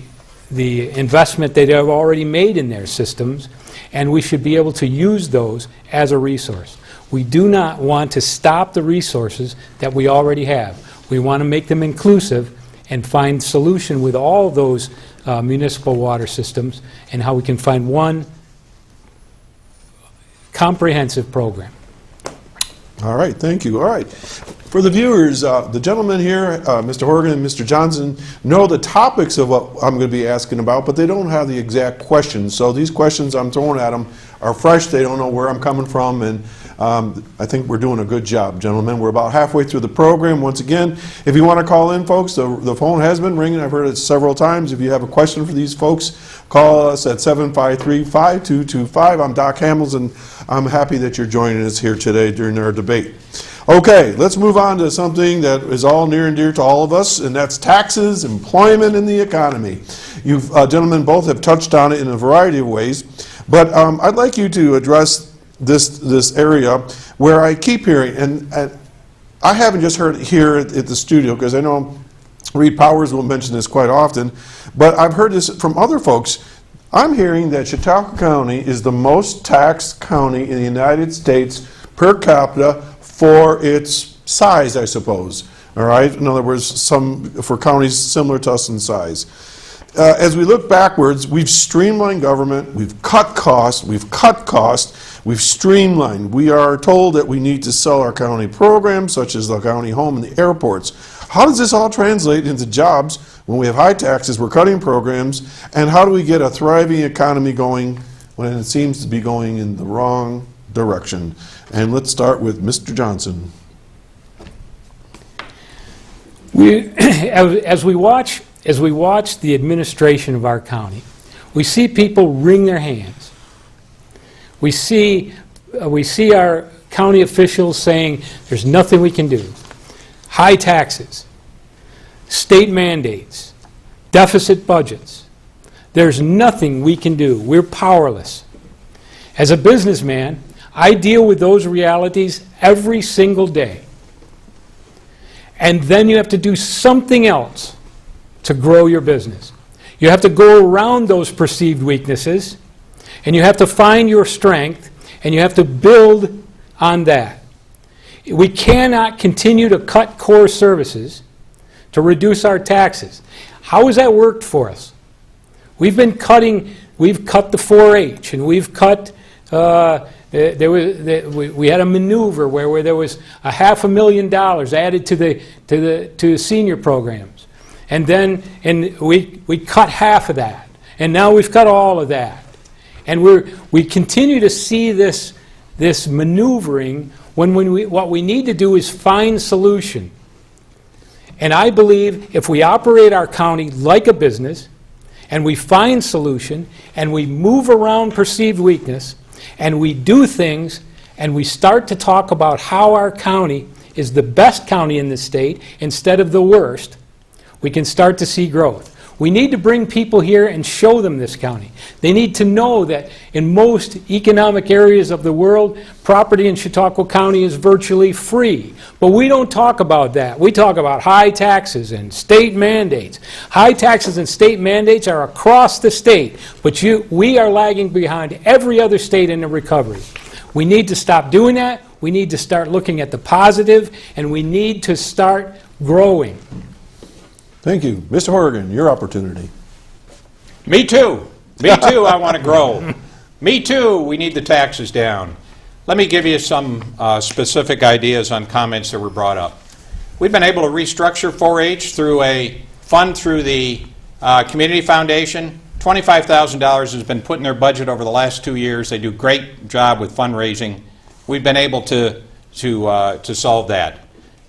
investment they have already made in their systems, and we should be able to use those as a resource. We do not want to stop the resources that we already have. We want to make them inclusive and find solution with all those municipal water systems and how we can find one comprehensive program. All right, thank you. All right. For the viewers, the gentlemen here, Mr. Horrigan and Mr. Johnson, know the topics of what I'm going to be asking about, but they don't have the exact questions. So these questions I'm throwing at them are fresh. They don't know where I'm coming from, and I think we're doing a good job, gentlemen. We're about halfway through the program. Once again, if you want to call in, folks, the phone has been ringing. I've heard it several times. If you have a question for these folks, call us at 753-5225. I'm Doc Hamels, and I'm happy that you're joining us here today during our debate. Okay, let's move on to something that is all near and dear to all of us, and that's taxes, employment, and the economy. You gentlemen both have touched on it in a variety of ways, but I'd like you to address this area where I keep hearing, and I haven't just heard it here at the studio, because I know Reed Powers will mention this quite often, but I've heard this from other folks. I'm hearing that Chautauqua County is the most taxed county in the United States per capita for its size, I suppose. All right? In other words, for counties similar to us in size. As we look backwards, we've streamlined government, we've cut costs, we've streamlined. We are told that we need to sell our county programs, such as the county home and the airports. How does this all translate into jobs when we have high taxes, we're cutting programs, and how do we get a thriving economy going when it seems to be going in the wrong direction? And let's start with Mr. Johnson. As we watch the administration of our county, we see people wring their hands. We see our county officials saying there's nothing we can do. High taxes, state mandates, deficit budgets. There's nothing we can do. We're powerless. As a businessman, I deal with those realities every single day. And then you have to do something else to grow your business. You have to go around those perceived weaknesses, and you have to find your strength, and you have to build on that. We cannot continue to cut core services to reduce our taxes. How has that worked for us? We've cut the 4-H, and we've cut, we had a maneuver where there was $500,000 added to senior programs. And then we cut half of that. And now we've cut all of that. And we continue to see this maneuvering when what we need to do is find solution. And I believe if we operate our county like a business, and we find solution, and we move around perceived weakness, and we do things, and we start to talk about how our county is the best county in the state instead of the worst, we can start to see growth. We need to bring people here and show them this county. They need to know that in most economic areas of the world, property in Chautauqua County is virtually free. But we don't talk about that. We talk about high taxes and state mandates. High taxes and state mandates are across the state, but we are lagging behind every other state in the recovery. We need to stop doing that. We need to start looking at the positive, and we need to start growing. Thank you. Mr. Horrigan, your opportunity. Me too. Me too, I want to grow. Me too, we need the taxes down. Let me give you some specific ideas on comments that were brought up. We've been able to restructure 4-H through a fund through the Community Foundation. $25,000 has been put in their budget over the last 2 years. They do a great job with fundraising. We've been able to solve that.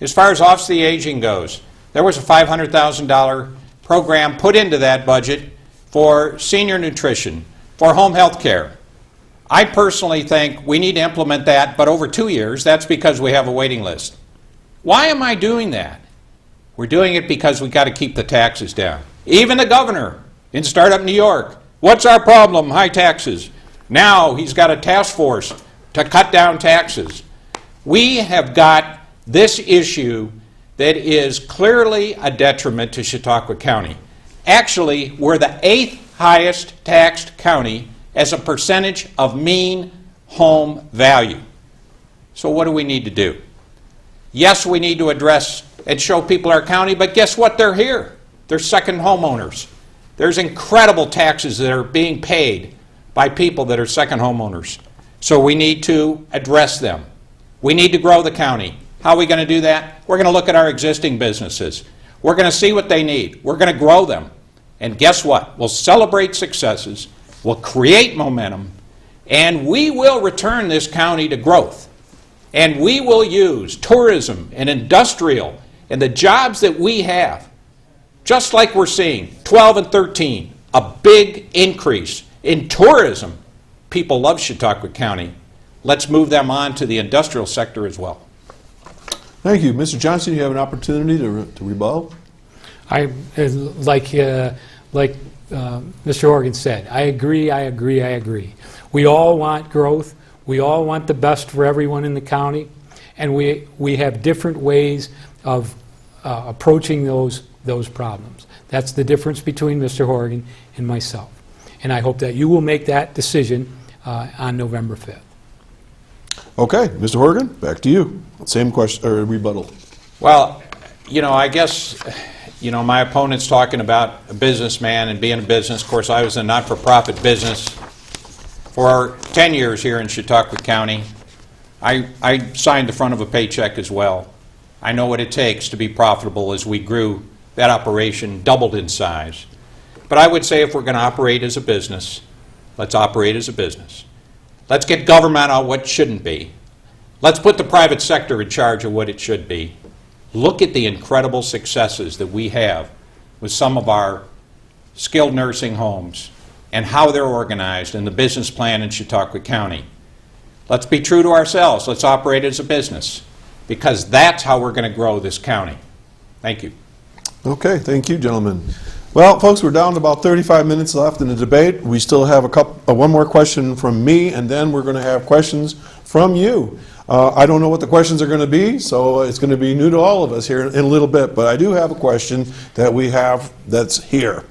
As far as Office of the Aging goes, there was a $500,000 program put into that budget for senior nutrition, for home health care. I personally think we need to implement that, but over 2 years. That's because we have a waiting list. Why am I doing that? We're doing it because we've got to keep the taxes down. Even the governor in Startup New York, what's our problem? High taxes. Now he's got a task force to cut down taxes. We have got this issue that is clearly a detriment to Chautauqua County. Actually, we're the 8th highest taxed county as a percentage of mean home value. So what do we need to do? Yes, we need to address and show people our county, but guess what? They're here. They're second homeowners. There's incredible taxes that are being paid by people that are second homeowners. So we need to address them. We need to grow the county. How are we going to do that? We're going to look at our existing businesses. We're going to see what they need. We're going to grow them. And guess what? We'll celebrate successes. We'll create momentum. And we will return this county to growth. And we will use tourism and industrial and the jobs that we have, just like we're seeing, 12 and 13, a big increase in tourism. People love Chautauqua County. Let's move them on to the industrial sector as well. Thank you. Mr. Johnson, you have an opportunity to rebuttal. Like Mr. Horrigan said, I agree. We all want growth. We all want the best for everyone in the county, and we have different ways of approaching those problems. That's the difference between Mr. Horrigan and myself. And I hope that you will make that decision on November 5th. Okay, Mr. Horrigan, back to you. Same question or rebuttal. Well, I guess, my opponent's talking about a businessman and being a business. Of course, I was in a not-for-profit business for 10 years here in Chautauqua County. I signed the front of a paycheck as well. I know what it takes to be profitable as we grew. That operation doubled in size. But I would say if we're going to operate as a business, let's operate as a business. Let's get government on what shouldn't be. Let's put the private sector in charge of what it should be. Look at the incredible successes that we have with some of our skilled nursing homes and how they're organized and the business plan in Chautauqua County. Let's be true to ourselves. Let's operate as a business, because that's how we're going to grow this county. Thank you. Okay, thank you, gentlemen. Well, folks, we're down to about 35 minutes left in the debate. We still have one more question from me, and then we're going to have questions from you. I don't know what the questions are going to be, so it's going to be new to all of us here in a little bit, but I do have a question that we have that's here.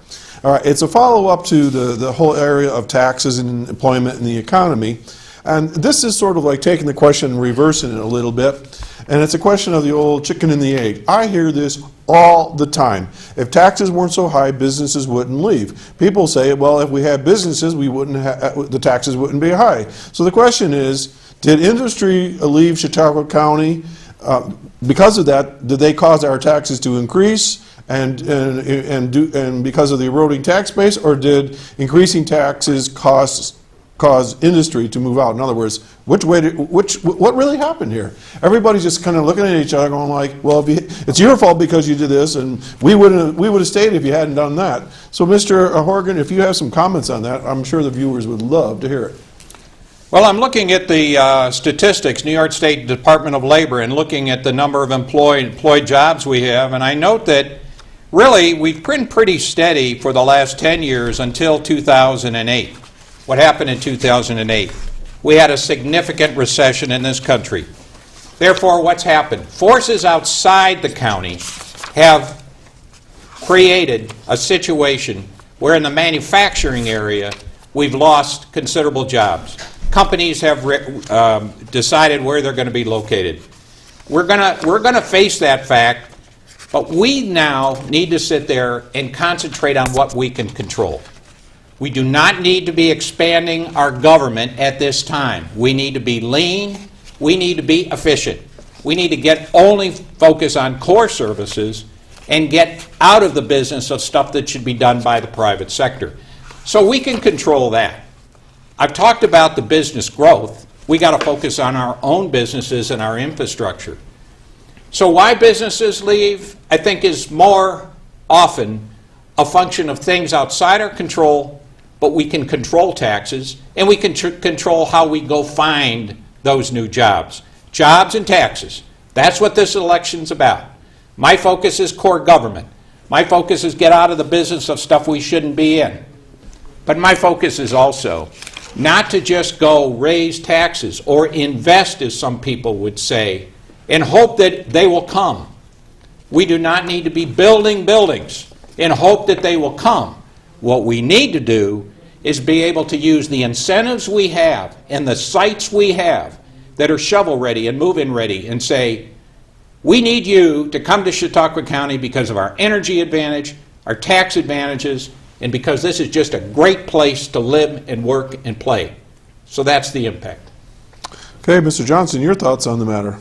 All right, it's a follow-up to the whole area of taxes and employment and the economy. And this is sort of like taking the question and reversing it a little bit. And it's a question of the old chicken and the egg. I hear this all the time. If taxes weren't so high, businesses wouldn't leave. People say, well, if we had businesses, the taxes wouldn't be high. So the question is, did industry leave Chautauqua County? Because of that, did they cause our taxes to increase and because of the eroding tax base, or did increasing taxes cause industry to move out? In other words, what really happened here? Everybody's just kind of looking at each other going like, well, it's your fault because you did this, and we would have stayed if you hadn't done that. So Mr. Horrigan, if you have some comments on that, I'm sure the viewers would love to hear it. Well, I'm looking at the statistics, New York State Department of Labor, and looking at the number of employed jobs we have, and I note that Really, we've been pretty steady for the last 10 years until 2008. What happened in 2008? We had a significant recession in this country. Therefore, what's happened? Forces outside the county have created a situation where in the manufacturing area, we've lost considerable jobs. Companies have decided where they're going to be located. We're going to face that fact, but we now need to sit there and concentrate on what we can control. We do not need to be expanding our government at this time. We need to be lean. We need to be efficient. We need to only focus on core services and get out of the business of stuff that should be done by the private sector. So we can control that. I've talked about the business growth. We got to focus on our own businesses and our infrastructure. So why businesses leave, I think, is more often a function of things outside our control, but we can control taxes, and we can control how we go find those new jobs. Jobs and taxes. That's what this election's about. My focus is core government. My focus is get out of the business of stuff we shouldn't be in. But my focus is also not to just go raise taxes or invest, as some people would say, and hope that they will come. We do not need to be building buildings in hope that they will come. What we need to do is be able to use the incentives we have and the sites we have that are shovel-ready and move-in ready and say, we need you to come to Chautauqua County because of our energy advantage, our tax advantages, and because this is just a great place to live and work and play. So that's the impact. Okay, Mr. Johnson, your thoughts on the matter?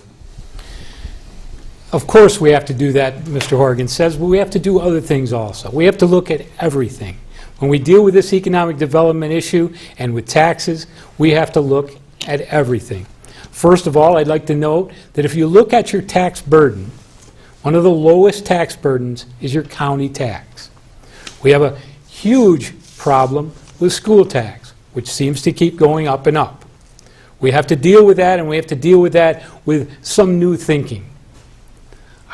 Of course we have to do that, Mr. Horrigan says, but we have to do other things also. We have to look at everything. When we deal with this economic development issue and with taxes, we have to look at everything. First of all, I'd like to note that if you look at your tax burden, one of the lowest tax burdens is your county tax. We have a huge problem with school tax, which seems to keep going up and up. We have to deal with that, and we have to deal with that with some new thinking.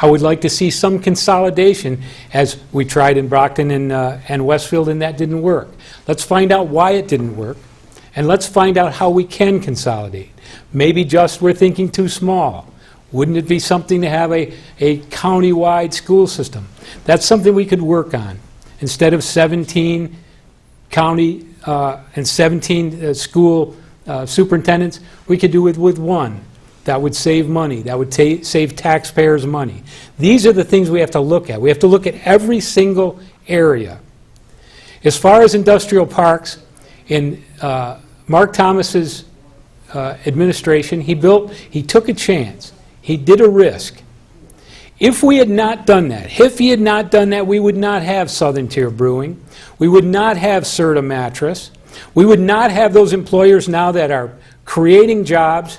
I would like to see some consolidation, as we tried in Brockton and Westfield, and that didn't work. Let's find out why it didn't work, and let's find out how we can consolidate. Maybe just we're thinking too small. Wouldn't it be something to have a county-wide school system? That's something we could work on. Instead of 17 county and 17 school superintendents, we could do it with one. That would save money. That would save taxpayers money. These are the things we have to look at. We have to look at every single area. As far as industrial parks, in Mark Thomas's administration, he took a chance. He did a risk. If we had not done that, if he had not done that, we would not have Southern Tier Brewing. We would not have Serta Mattress. We would not have those employers now that are creating jobs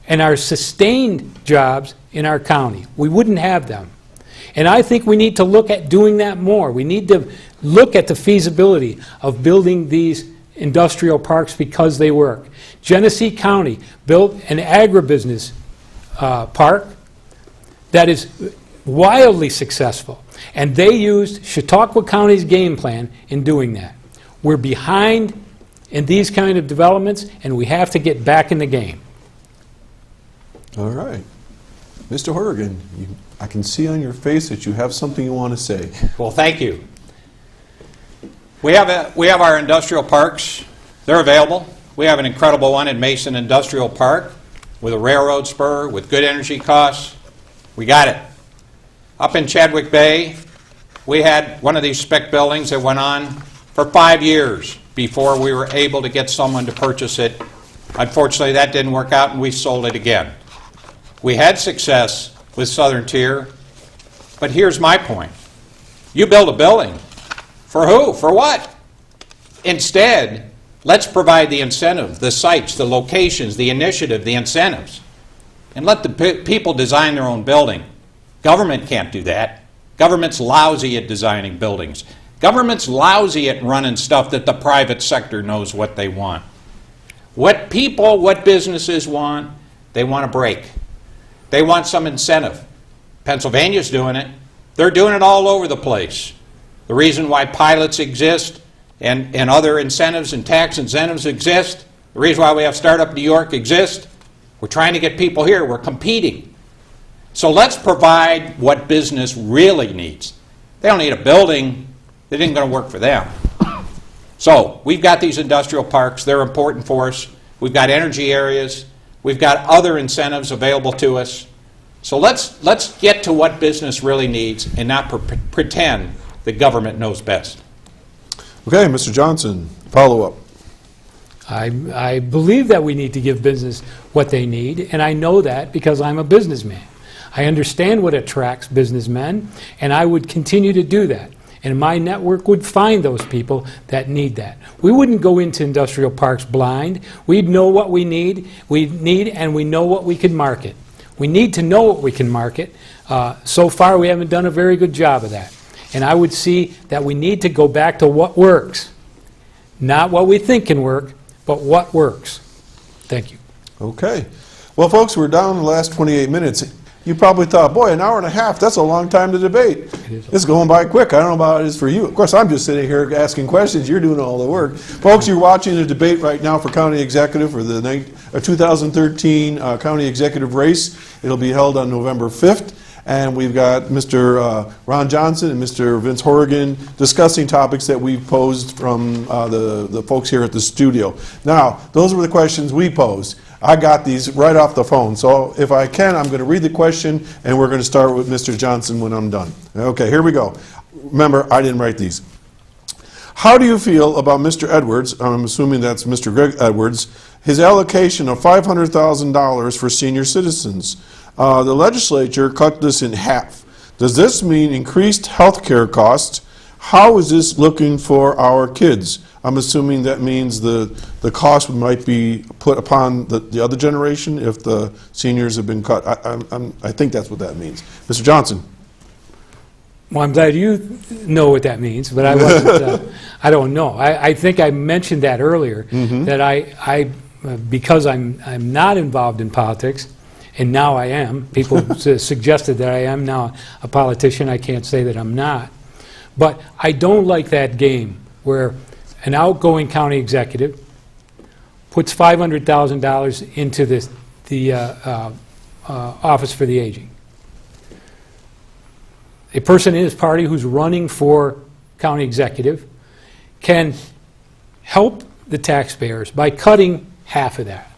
and are sustained jobs in our county. We wouldn't have them. And I think we need to look at doing that more. We need to look at the feasibility of building these industrial parks because they work. Genesee County built an agribusiness park that is wildly successful. And they used Chautauqua County's game plan in doing that. We're behind in these kind of developments, and we have to get back in the game. All right. Mr. Horrigan, I can see on your face that you have something you want to say. Well, thank you. We have our industrial parks. They're available. We have an incredible one in Mason Industrial Park with a railroad spur, with good energy costs. We got it. Up in Chadwick Bay, we had one of these spec buildings that went on for 5 years before we were able to get someone to purchase it. Unfortunately, that didn't work out, and we sold it again. We had success with Southern Tier, but here's my point. You build a building. For who? For what? Instead, let's provide the incentive, the sites, the locations, the initiative, the incentives, and let the people design their own building. Government can't do that. Government's lousy at designing buildings. Government's lousy at running stuff that the private sector knows what they want. What businesses want, they want a break. They want some incentive. Pennsylvania's doing it. They're doing it all over the place. The reason why pilots exist and other incentives and tax incentives exist, the reason why we have Startup New York exist, we're trying to get people here. We're competing. So let's provide what business really needs. They don't need a building. It isn't going to work for them. So we've got these industrial parks. They're important for us. We've got energy areas. We've got other incentives available to us. So let's get to what business really needs and not pretend the government knows best. Okay, Mr. Johnson, follow up. I believe that we need to give business what they need, and I know that because I'm a businessman. I understand what attracts businessmen, and I would continue to do that. And my network would find those people that need that. We wouldn't go into industrial parks blind. We'd know what we need, and we know what we can market. We need to know what we can market. So far, we haven't done a very good job of that. And I would see that we need to go back to what works. Not what we think can work, but what works. Thank you. Okay. Well, folks, we're down to the last 28 minutes. You probably thought, boy, an hour and a half, that's a long time to debate. It's going by quick. I don't know about how it is for you. Of course, I'm just sitting here asking questions. You're doing all the work. Folks, you're watching a debate right now for county executive for the 2013 county executive race. It'll be held on November 5th. And we've got Mr. Ron Johnson and Mr. Vince Horrigan discussing topics that we've posed from the folks here at the studio. Now, those were the questions we posed. I got these right off the phone. So if I can, I'm going to read the question, and we're going to start with Mr. Johnson when I'm done. Okay, here we go. Remember, I didn't write these. How do you feel about Mr. Edwards, I'm assuming that's Mr. Greg Edwards, his allocation of $500,000 for senior citizens? The legislature cut this in half. Does this mean increased health care costs? How is this looking for our kids? I'm assuming that means the cost might be put upon the other generation if the seniors have been cut. I think that's what that means. Mr. Johnson. Well, I'm glad you know what that means, but I wasn't. I don't know. I think I mentioned that earlier, that I because I'm not involved in politics, and now I am. People suggested that I am now a politician. I can't say that I'm not. But I don't like that game where an outgoing county executive puts $500,000 into the Office for the Aging. A person in his party who's running for county executive can help the taxpayers by cutting half of that.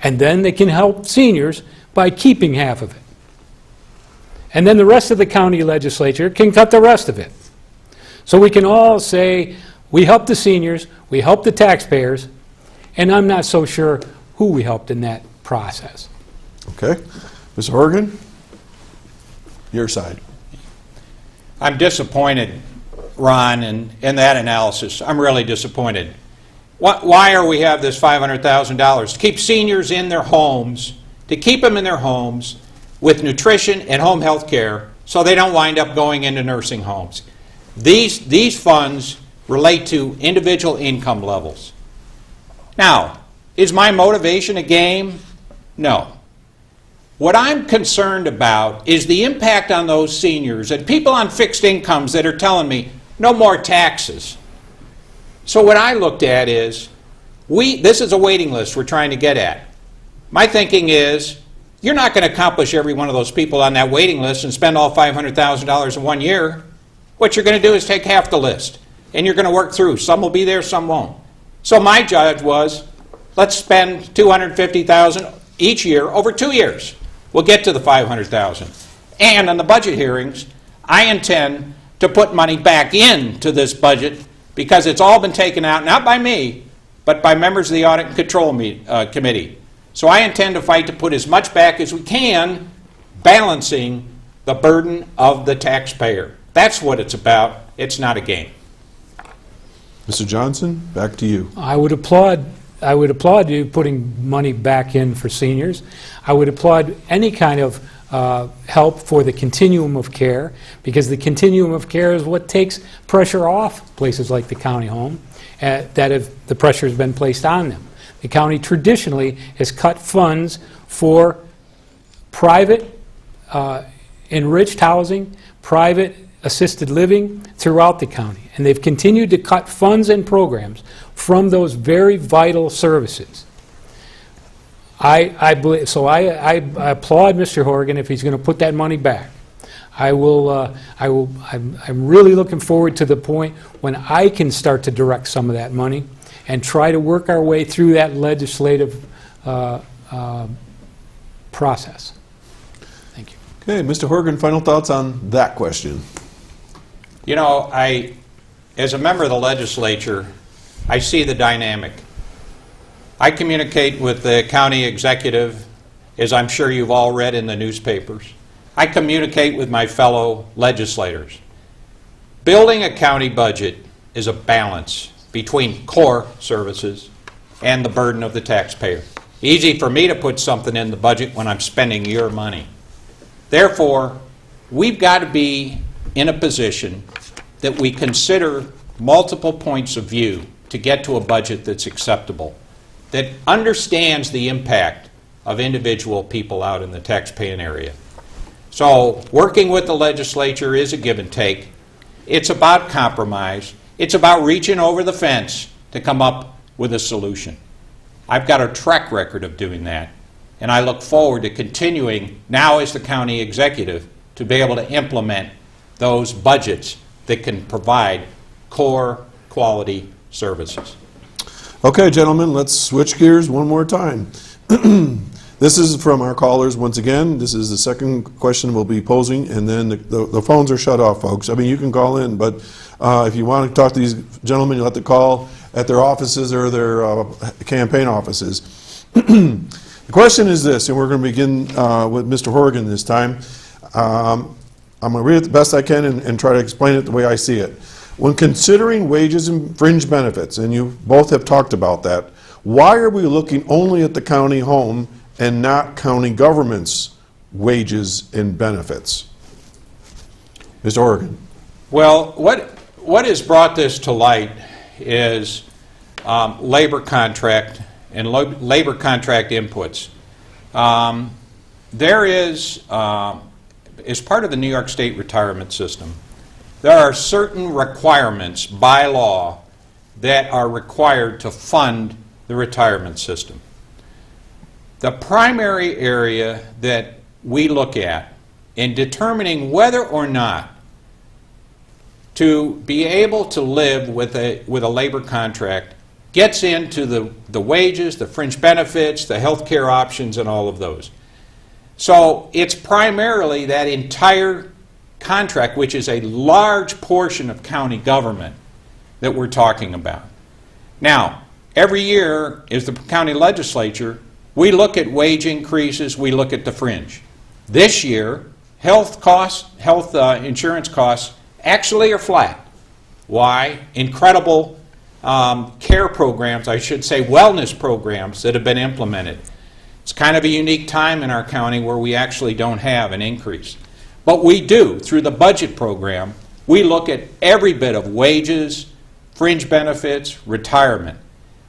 And then they can help seniors by keeping half of it. And then the rest of the county legislature can cut the rest of it. So we can all say, we help the seniors, we help the taxpayers, and I'm not so sure who we helped in that process. Okay. Mr. Horrigan, your side. I'm disappointed, Ron, in that analysis. I'm really disappointed. Why are we have this $500,000? To keep seniors in their homes, to keep them in their homes with nutrition and home health care so they don't wind up going into nursing homes. These funds relate to individual income levels. Now, is my motivation a game? No. What I'm concerned about is the impact on those seniors and people on fixed incomes that are telling me no more taxes. So what I looked at is, this is a waiting list we're trying to get at. My thinking is, you're not going to accomplish every one of those people on that waiting list and spend all $500,000 in 1 year. What you're going to do is take half the list, and you're going to work through. Some will be there, some won't. So my judge was, let's spend $250,000 each year over 2 years. We'll get to the $500,000. And on the budget hearings, I intend to put money back into this budget because it's all been taken out, not by me, but by members of the Audit and Control Committee. So I intend to fight to put as much back as we can, balancing the burden of the taxpayer. That's what it's about. It's not a game. Mr. Johnson, back to you. I would applaud you putting money back in for seniors. I would applaud any kind of help for the continuum of care, because the continuum of care is what takes pressure off places like the county home that if the pressure has been placed on them. The county traditionally has cut funds for private enriched housing, private assisted living throughout the county. And they've continued to cut funds and programs from those very vital services. I applaud Mr. Horrigan if he's going to put that money back. I'm really looking forward to the point when I can start to direct some of that money and try to work our way through that legislative process. Thank you. Okay, Mr. Horrigan, final thoughts on that question? You know, as a member of the legislature, I see the dynamic. I communicate with the county executive, as I'm sure you've all read in the newspapers. I communicate with my fellow legislators. Building a county budget is a balance between core services and the burden of the taxpayer. Easy for me to put something in the budget when I'm spending your money. Therefore, we've got to be in a position that we consider multiple points of view to get to a budget that's acceptable, that understands the impact of individual people out in the taxpaying area. So working with the legislature is a give and take. It's about compromise. It's about reaching over the fence to come up with a solution. I've got a track record of doing that, and I look forward to continuing now as the county executive to be able to implement those budgets that can provide core quality services. Okay, gentlemen, let's switch gears one more time. This is from our callers once again. This is the second question we'll be posing, and then the phones are shut off, folks. I mean, you can call in, but if you want to talk to these gentlemen, you'll have to call at their offices or their campaign offices. The question is this, and we're going to begin with Mr. Horrigan this time. I'm going to read it the best I can and try to explain it the way I see it. When considering wages and fringe benefits, and you both have talked about that, why are we looking only at the county home and not county government's wages and benefits? Mr. Horrigan. Well, what has brought this to light is labor contract and labor contract inputs. There is, as part of the New York State retirement system, there are certain requirements by law that are required to fund the retirement system. The primary area that we look at in determining whether or not to be able to live with a labor contract gets into the wages, the fringe benefits, the health care options, and all of those. So it's primarily that entire contract, which is a large portion of county government, that we're talking about. Now, every year, as the county legislature, we look at wage increases, we look at the fringe. This year, health insurance costs actually are flat. Why? Incredible care programs, I should say wellness programs that have been implemented. It's kind of a unique time in our county where we actually don't have an increase. But we do, through the budget program, we look at every bit of wages, fringe benefits, retirement.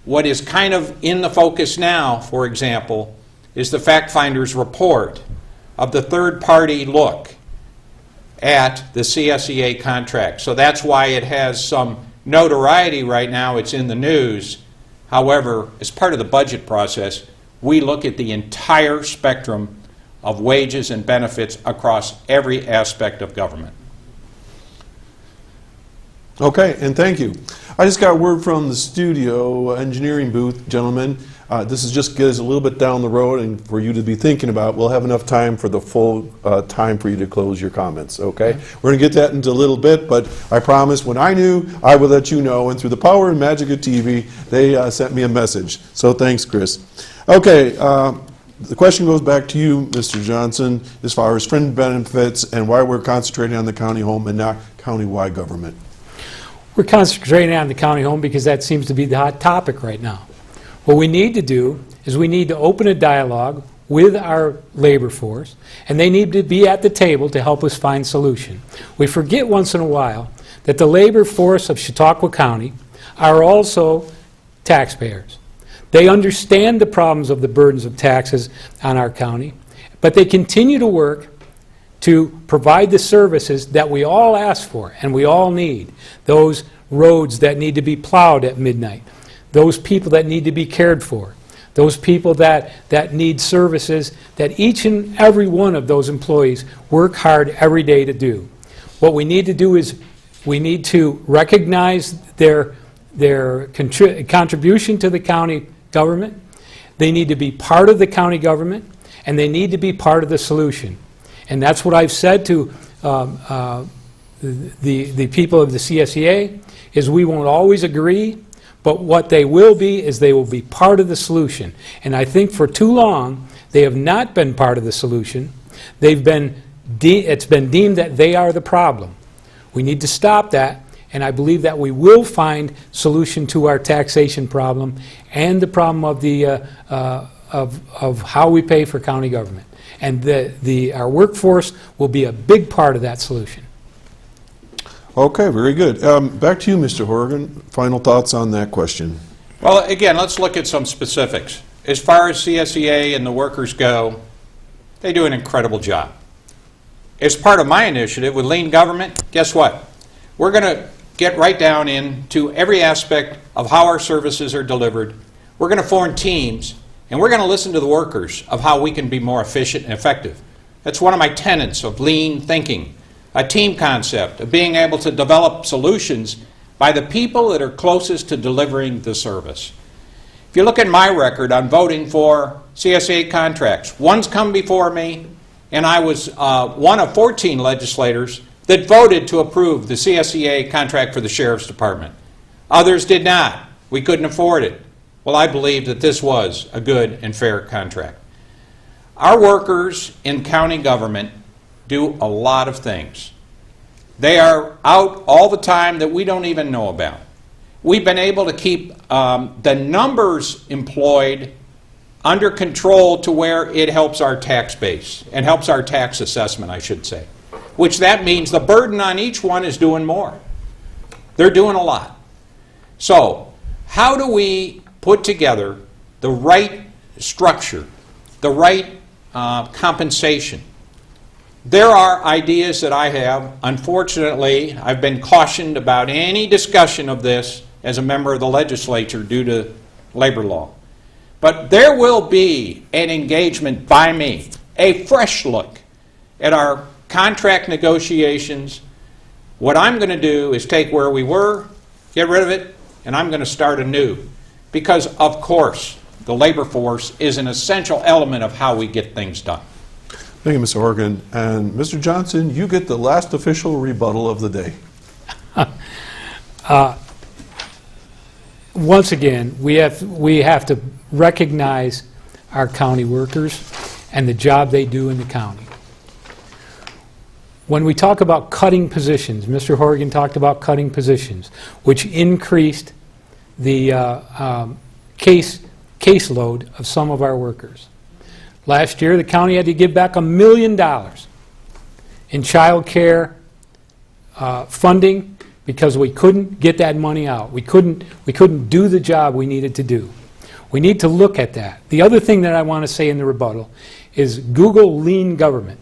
What is kind of in the focus now, for example, is the fact finder's report of the third-party look at the CSEA contract. So that's why it has some notoriety right now. It's in the news. However, as part of the budget process, we look at the entire spectrum of wages and benefits across every aspect of government. Okay, and thank you. I just got word from the studio engineering booth, gentlemen. This is just get us a little bit down the road and for you to be thinking about. We'll have enough time for the full time for you to close your comments, okay? We're going to get that into a little bit, but I promise when I knew, I would let you know. And through the power and magic of TV, they sent me a message. So thanks, Chris. Okay, the question goes back to you, Mr. Johnson, as far as fringe benefits and why we're concentrating on the county home and not county-wide government. We're concentrating on the county home because that seems to be the hot topic right now. What we need to do is we need to open a dialogue with our labor force, and they need to be at the table to help us find solution. We forget once in a while that the labor force of Chautauqua County are also taxpayers. They understand the problems of the burdens of taxes on our county, but they continue to work to provide the services that we all ask for and we all need. Those roads that need to be plowed at midnight, those people that need to be cared for, those people that need services that each and every one of those employees work hard every day to do. What we need to do is we need to recognize their contribution to the county government. They need to be part of the county government, and they need to be part of the solution. And that's what I've said to the people of the CSEA, is we won't always agree, but what they will be is they will be part of the solution. And I think for too long, they have not been part of the solution. It's been deemed that they are the problem. We need to stop that, and I believe that we will find solution to our taxation problem and the problem of of how we pay for county government. And our workforce will be a big part of that solution. Okay, very good. Back to you, Mr. Horrigan. Final thoughts on that question. Well, again, let's look at some specifics. As far as CSEA and the workers go, they do an incredible job. As part of my initiative with lean government, guess what? We're going to get right down into every aspect of how our services are delivered. We're going to form teams, and we're going to listen to the workers of how we can be more efficient and effective. That's one of my tenets of lean thinking, a team concept of being able to develop solutions by the people that are closest to delivering the service. If you look at my record on voting for CSEA contracts, one's come before me, and I was one of 14 legislators that voted to approve the CSEA contract for the Sheriff's Department. Others did not. We couldn't afford it. Well, I believe that this was a good and fair contract. Our workers in county government do a lot of things. They are out all the time that we don't even know about. We've been able to keep the numbers employed under control to where it helps our tax base and helps our tax assessment, I should say, which that means the burden on each one is doing more. They're doing a lot. So how do we put together the right structure, the right compensation? There are ideas that I have. Unfortunately, I've been cautioned about any discussion of this as a member of the legislature due to labor law. But there will be an engagement by me, a fresh look at our contract negotiations. What I'm going to do is take where we were, get rid of it, and I'm going to start anew. Because, of course, the labor force is an essential element of how we get things done. Thank you, Mr. Horrigan. And Mr. Johnson, you get the last official rebuttal of the day. Once again, we have to recognize our county workers and the job they do in the county. When we talk about cutting positions, Mr. Horrigan talked about cutting positions, which increased the caseload of some of our workers. Last year, the county had to give back $1 million in child care funding because we couldn't get that money out. We couldn't do the job we needed to do. We need to look at that. The other thing that I want to say in the rebuttal is Google lean government.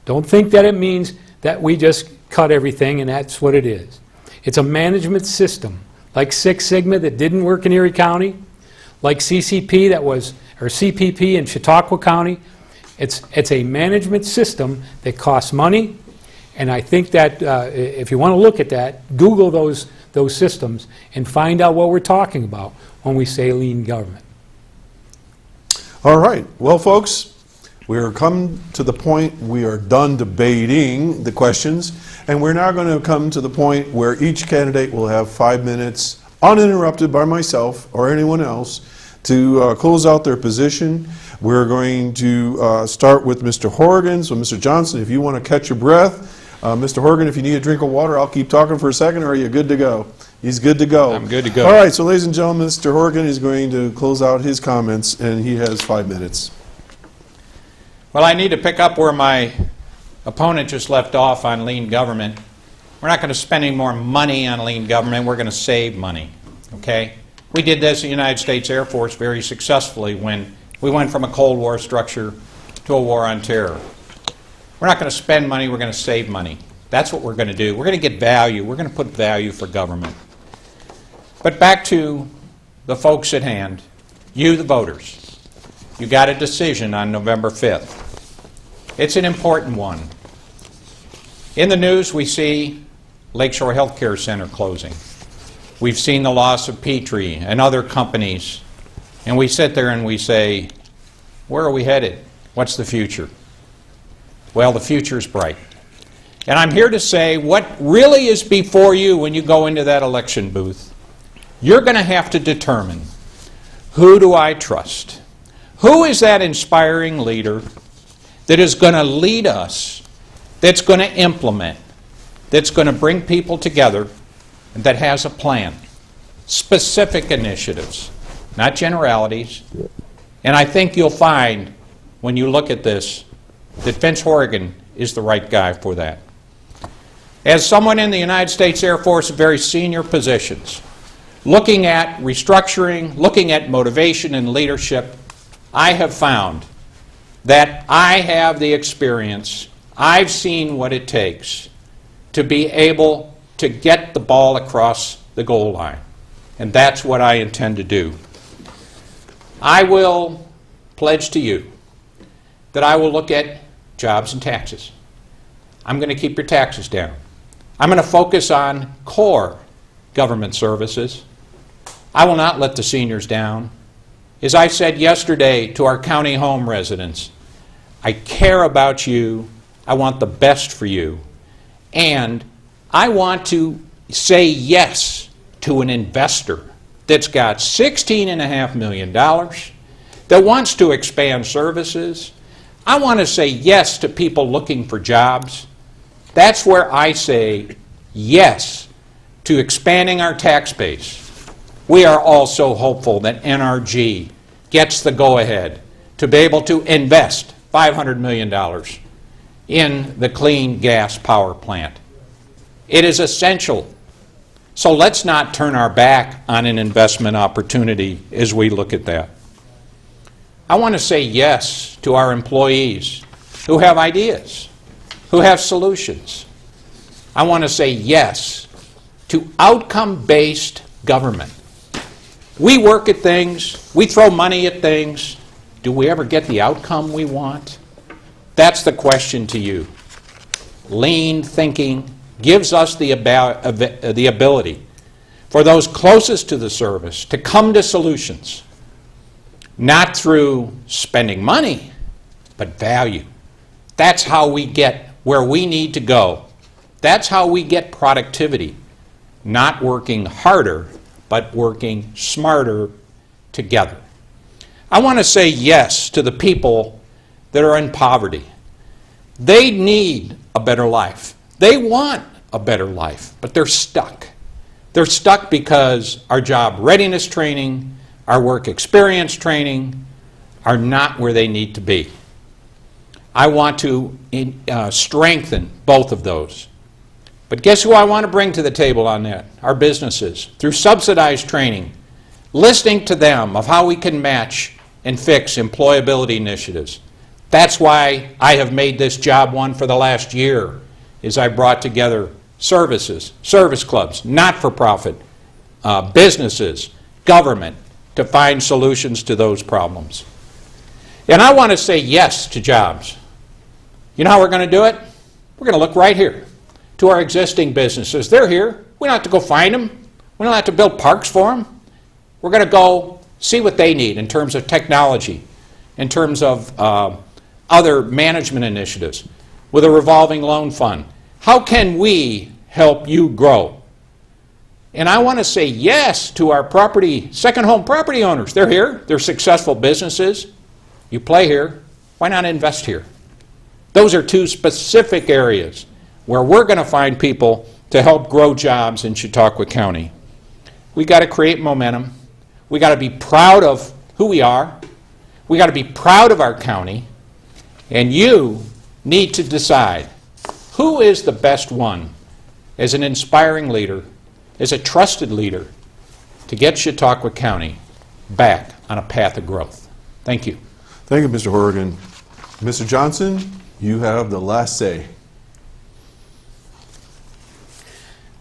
Don't think that it means that we just cut everything and that's what it is. It's a management system like Six Sigma that didn't work in Erie County, like CCP or CPP in Chautauqua County. It's a management system that costs money, and I think that if you want to look at that, Google those systems and find out what we're talking about when we say lean government. All right. Well, folks, we are come to the point we are done debating the questions, and we're now going to come to the point where each candidate will have 5 minutes uninterrupted by myself or anyone else to close out their position. We're going to start with Mr. Horrigan. So Mr. Johnson, if you want to catch your breath. Mr. Horrigan, if you need a drink of water, I'll keep talking for a second, or are you good to go? He's good to go. I'm good to go. All right, so ladies and gentlemen, Mr. Horrigan is going to close out his comments, and he has 5 minutes. Well, I need to pick up where my opponent just left off on lean government. We're not going to spend any more money on lean government. We're going to save money, okay? We did this in the United States Air Force very successfully when we went from a Cold War structure to a war on terror. We're not going to spend money, we're going to save money. That's what we're going to do. We're going to get value. We're going to put value for government. But back to the folks at hand, you the voters. You got a decision on November 5th. It's an important one. In the news we see Lakeshore Healthcare Center closing. We've seen the loss of Petrie and other companies, and we sit there and we say, where are we headed? What's the future? Well, the future's bright. And I'm here to say what really is before you when you go into that election booth. You're going to have to determine, who do I trust? Who is that inspiring leader that is going to lead us, that's going to implement, that's going to bring people together, and that has a plan, specific initiatives, not generalities. And I think you'll find, when you look at this, that Vince Horrigan is the right guy for that. As someone in the United States Air Force in very senior positions, looking at restructuring, looking at motivation and leadership, I have found that I have the experience, I've seen what it takes to be able to get the ball across the goal line. And that's what I intend to do. I will pledge to you that I will look at jobs and taxes. I'm going to keep your taxes down. I'm going to focus on core government services. I will not let the seniors down. As I said yesterday to our county home residents, I care about you. I want the best for you. And I want to say yes to an investor that's got $16.5 million, that wants to expand services. I want to say yes to people looking for jobs. That's where I say yes to expanding our tax base. We are also hopeful that NRG gets the go-ahead to be able to invest $500 million in the clean gas power plant. It is essential. So let's not turn our back on an investment opportunity as we look at that. I want to say yes to our employees who have ideas, who have solutions. I want to say yes to outcome-based government. We work at things, we throw money at things. Do we ever get the outcome we want? That's the question to you. Lean thinking gives us the ability for those closest to the service to come to solutions, not through spending money, but value. That's how we get where we need to go. That's how we get productivity, not working harder, but working smarter together. I want to say yes to the people that are in poverty. They need a better life. They want a better life, but they're stuck. They're stuck because our job readiness training, our work experience training are not where they need to be. I want to strengthen both of those. But guess who I want to bring to the table on that? Our businesses. Through subsidized training, listening to them of how we can match and fix employability initiatives. That's why I have made this job one for the last year, is I brought together services, service clubs, not-for-profit, businesses, government, to find solutions to those problems. And I want to say yes to jobs. You know how we're going to do it? We're going to look right here to our existing businesses. They're here. We don't have to go find them. We don't have to build parks for them. We're going to go see what they need in terms of technology, in terms of other management initiatives, with a revolving loan fund. How can we help you grow? And I want to say yes to our second home property owners. They're here. They're successful businesses. You play here. Why not invest here? Those are two specific areas where we're going to find people to help grow jobs in Chautauqua County. We got to create momentum. We got to be proud of who we are. We got to be proud of our county. And you need to decide who is the best one as an inspiring leader, as a trusted leader, to get Chautauqua County back on a path of growth. Thank you. Thank you, Mr. Horrigan. Mr. Johnson, you have the last say.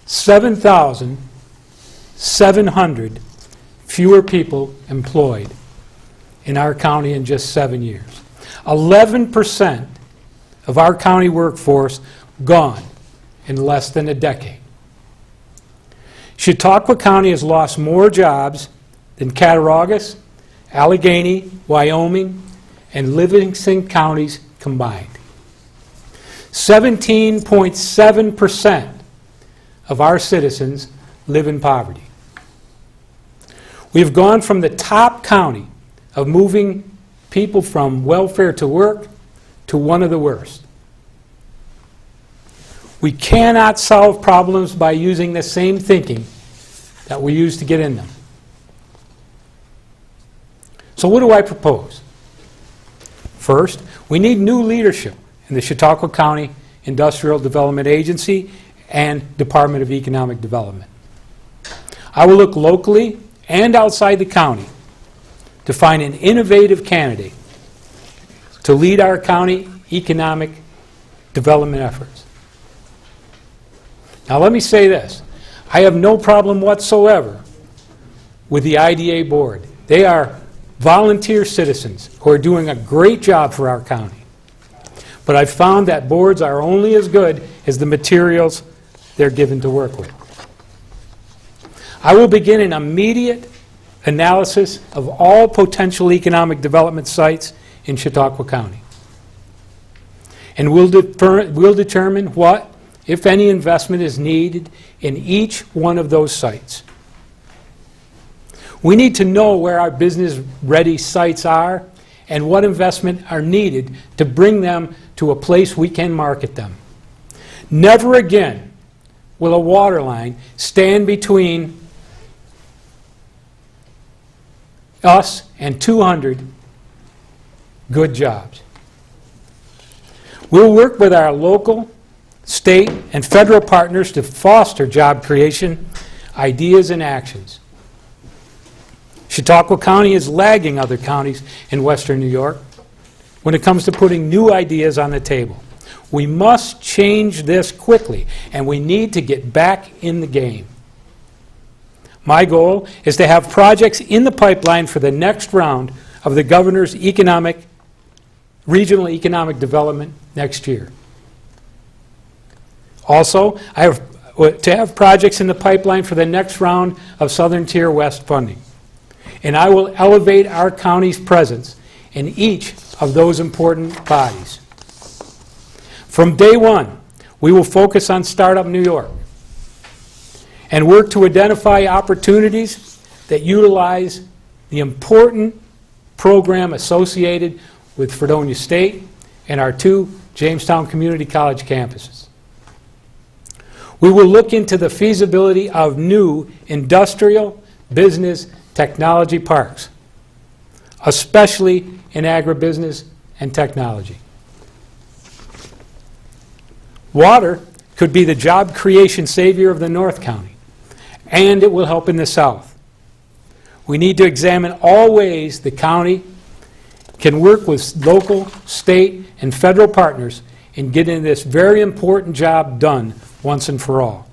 7,700 fewer people employed in our county in just 7 years. 11% of our county workforce gone in less than a decade. Chautauqua County has lost more jobs than Cattaraugus, Allegheny, Wyoming, and Livingston counties combined. 17.7% of our citizens live in poverty. We have gone from the top county of moving people from welfare to work to one of the worst. We cannot solve problems by using the same thinking that we used to get in them. So what do I propose? First, we need new leadership in the Chautauqua County Industrial Development Agency and Department of Economic Development. I will look locally and outside the county to find an innovative candidate to lead our county economic development efforts. Now let me say this. I have no problem whatsoever with the IDA board. They are volunteer citizens who are doing a great job for our county. But I've found that boards are only as good as the materials they're given to work with. I will begin an immediate analysis of all potential economic development sites in Chautauqua County. And we'll determine what, if any, investment is needed in each one of those sites. We need to know where our business-ready sites are and what investment are needed to bring them to a place we can market them. Never again will a water line stand between us and 200 good jobs. We'll work with our local, state, and federal partners to foster job creation, ideas, and actions. Chautauqua County is lagging other counties in western New York when it comes to putting new ideas on the table. We must change this quickly, and we need to get back in the game. My goal is to have projects in the pipeline for the next round of the governor's regional economic development next year. Also, I have to have projects in the pipeline for the next round of Southern Tier West funding. And I will elevate our county's presence in each of those important bodies. From day one, we will focus on Startup New York and work to identify opportunities that utilize the important program associated with Fredonia State and our 2 Jamestown Community College campuses. We will look into the feasibility of new industrial, business, technology parks, especially in agribusiness and technology. Water could be the job creation savior of the North County, and it will help in the South. We need to examine all ways the county can work with local, state, and federal partners in getting this very important job done once and for all.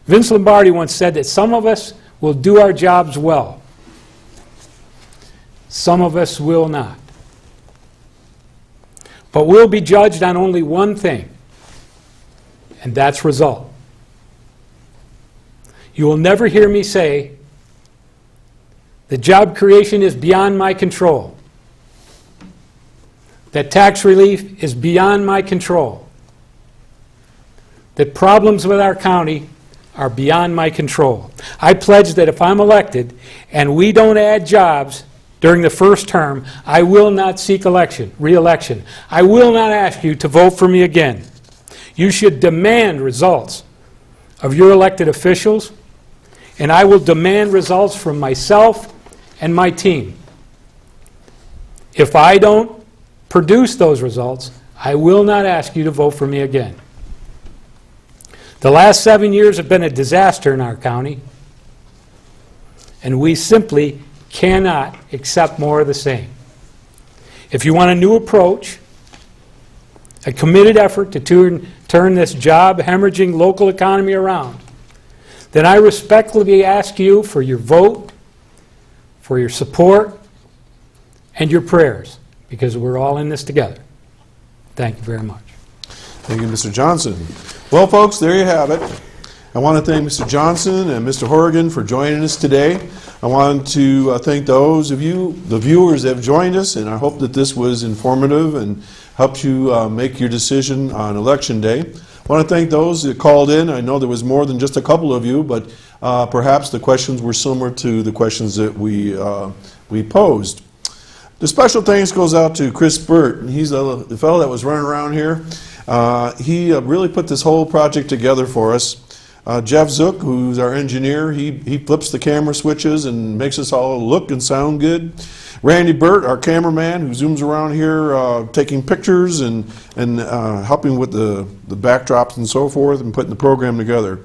Vince Lombardi once said that some of us will do our jobs well. Some of us will not. But we'll be judged on only one thing, and that's result. You will never hear me say that job creation is beyond my control, that tax relief is beyond my control, that problems with our county are beyond my control. I pledge that if I'm elected and we don't add jobs during the first term, I will not seek re-election. I will not ask you to vote for me again. You should demand results of your elected officials, and I will demand results from myself and my team. If I don't produce those results, I will not ask you to vote for me again. The last 7 years have been a disaster in our county, and we simply cannot accept more of the same. If you want a new approach a committed effort to turn this job-hemorrhaging local economy around, then I respectfully ask you for your vote, for your support, and your prayers, because we're all in this together. Thank you very much. Thank you, Mr. Johnson. Well, folks, there you have it. I want to thank Mr. Johnson and Mr. Horrigan for joining us today. I want to thank those of you, the viewers that have joined us, and I hope that this was informative and helps you make your decision on Election Day. I want to thank those that called in. I know there was more than just a couple of you, but perhaps the questions were similar to the questions that we posed. The special thanks goes out to Chris Burt. He's the fellow that was running around here. He really put this whole project together for us. Jeff Zook, who's our engineer, he flips the camera switches and makes us all look and sound good. Randy Burt, our cameraman, who zooms around here taking pictures and helping with the backdrops and so forth and putting the program together.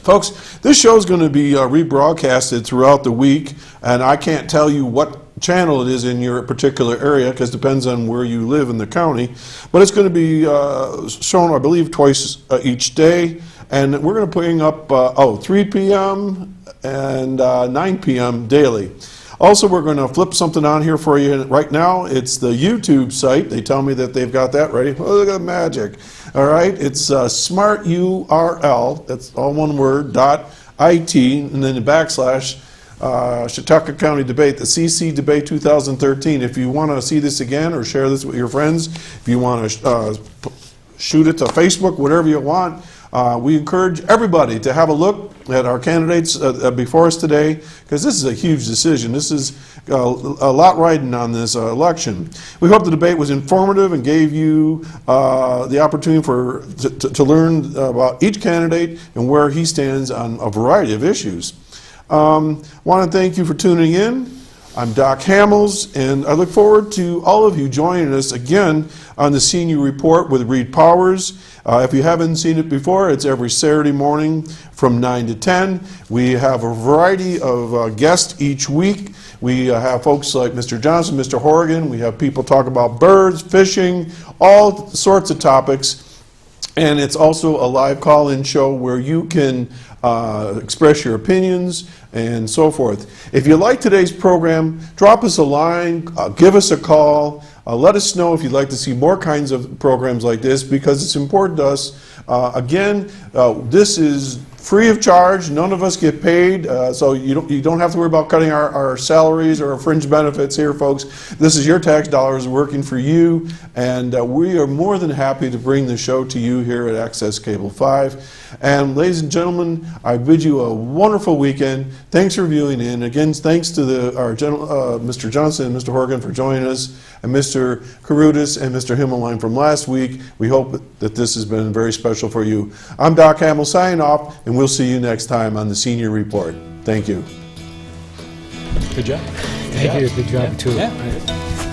Folks, this show is going to be rebroadcasted throughout the week, and I can't tell you what channel it is in your particular area because it depends on where you live in the county, but it's going to be shown, I believe, twice each day. And we're going to bring up 3 p.m. and 9 p.m. daily. Also, we're going to flip something on here for you right now. It's the YouTube site. They tell me that they've got that ready. Oh, look at the magic. All right, it's smart URL, that's all one word, .it, and then the backslash Chautauqua County Debate, the CC Debate 2013. If you want to see this again or share this with your friends, if you want to shoot it to Facebook, whatever you want, we encourage everybody to have a look at our candidates before us today, because this is a huge decision. This is a lot riding on this election. We hope the debate was informative and gave you the opportunity to learn about each candidate and where he stands on a variety of issues. Want to thank you for tuning in. I'm Doc Hamels, and I look forward to all of you joining us again on the Senior Report with Reed Powers. If you haven't seen it before, it's every Saturday morning from 9 to 10. We have a variety of guests each week. We have folks like Mr. Johnson, Mr. Horrigan. We have people talk about birds, fishing, all sorts of topics. And it's also a live call-in show where you can express your opinions and so forth. If you like today's program, drop us a line, give us a call, let us know if you'd like to see more kinds of programs like this, because it's important to us. Again, this is free of charge. None of us get paid, so you don't have to worry about cutting our salaries or our fringe benefits here, folks. This is your tax dollars working for you, and we are more than happy to bring the show to you here at Access Cable 5. And ladies and gentlemen, I bid you a wonderful weekend. Thanks for viewing in. Again, thanks to Mr. Johnson and Mr. Horrigan for joining us, and Mr. Karutis and Mr. Himmelheim from last week. We hope that this has been very special for you. I'm Doc Hamill signing off, and we'll see you next time on the Senior Report. Thank you. Good job. Thank you. Good job, too. Yeah.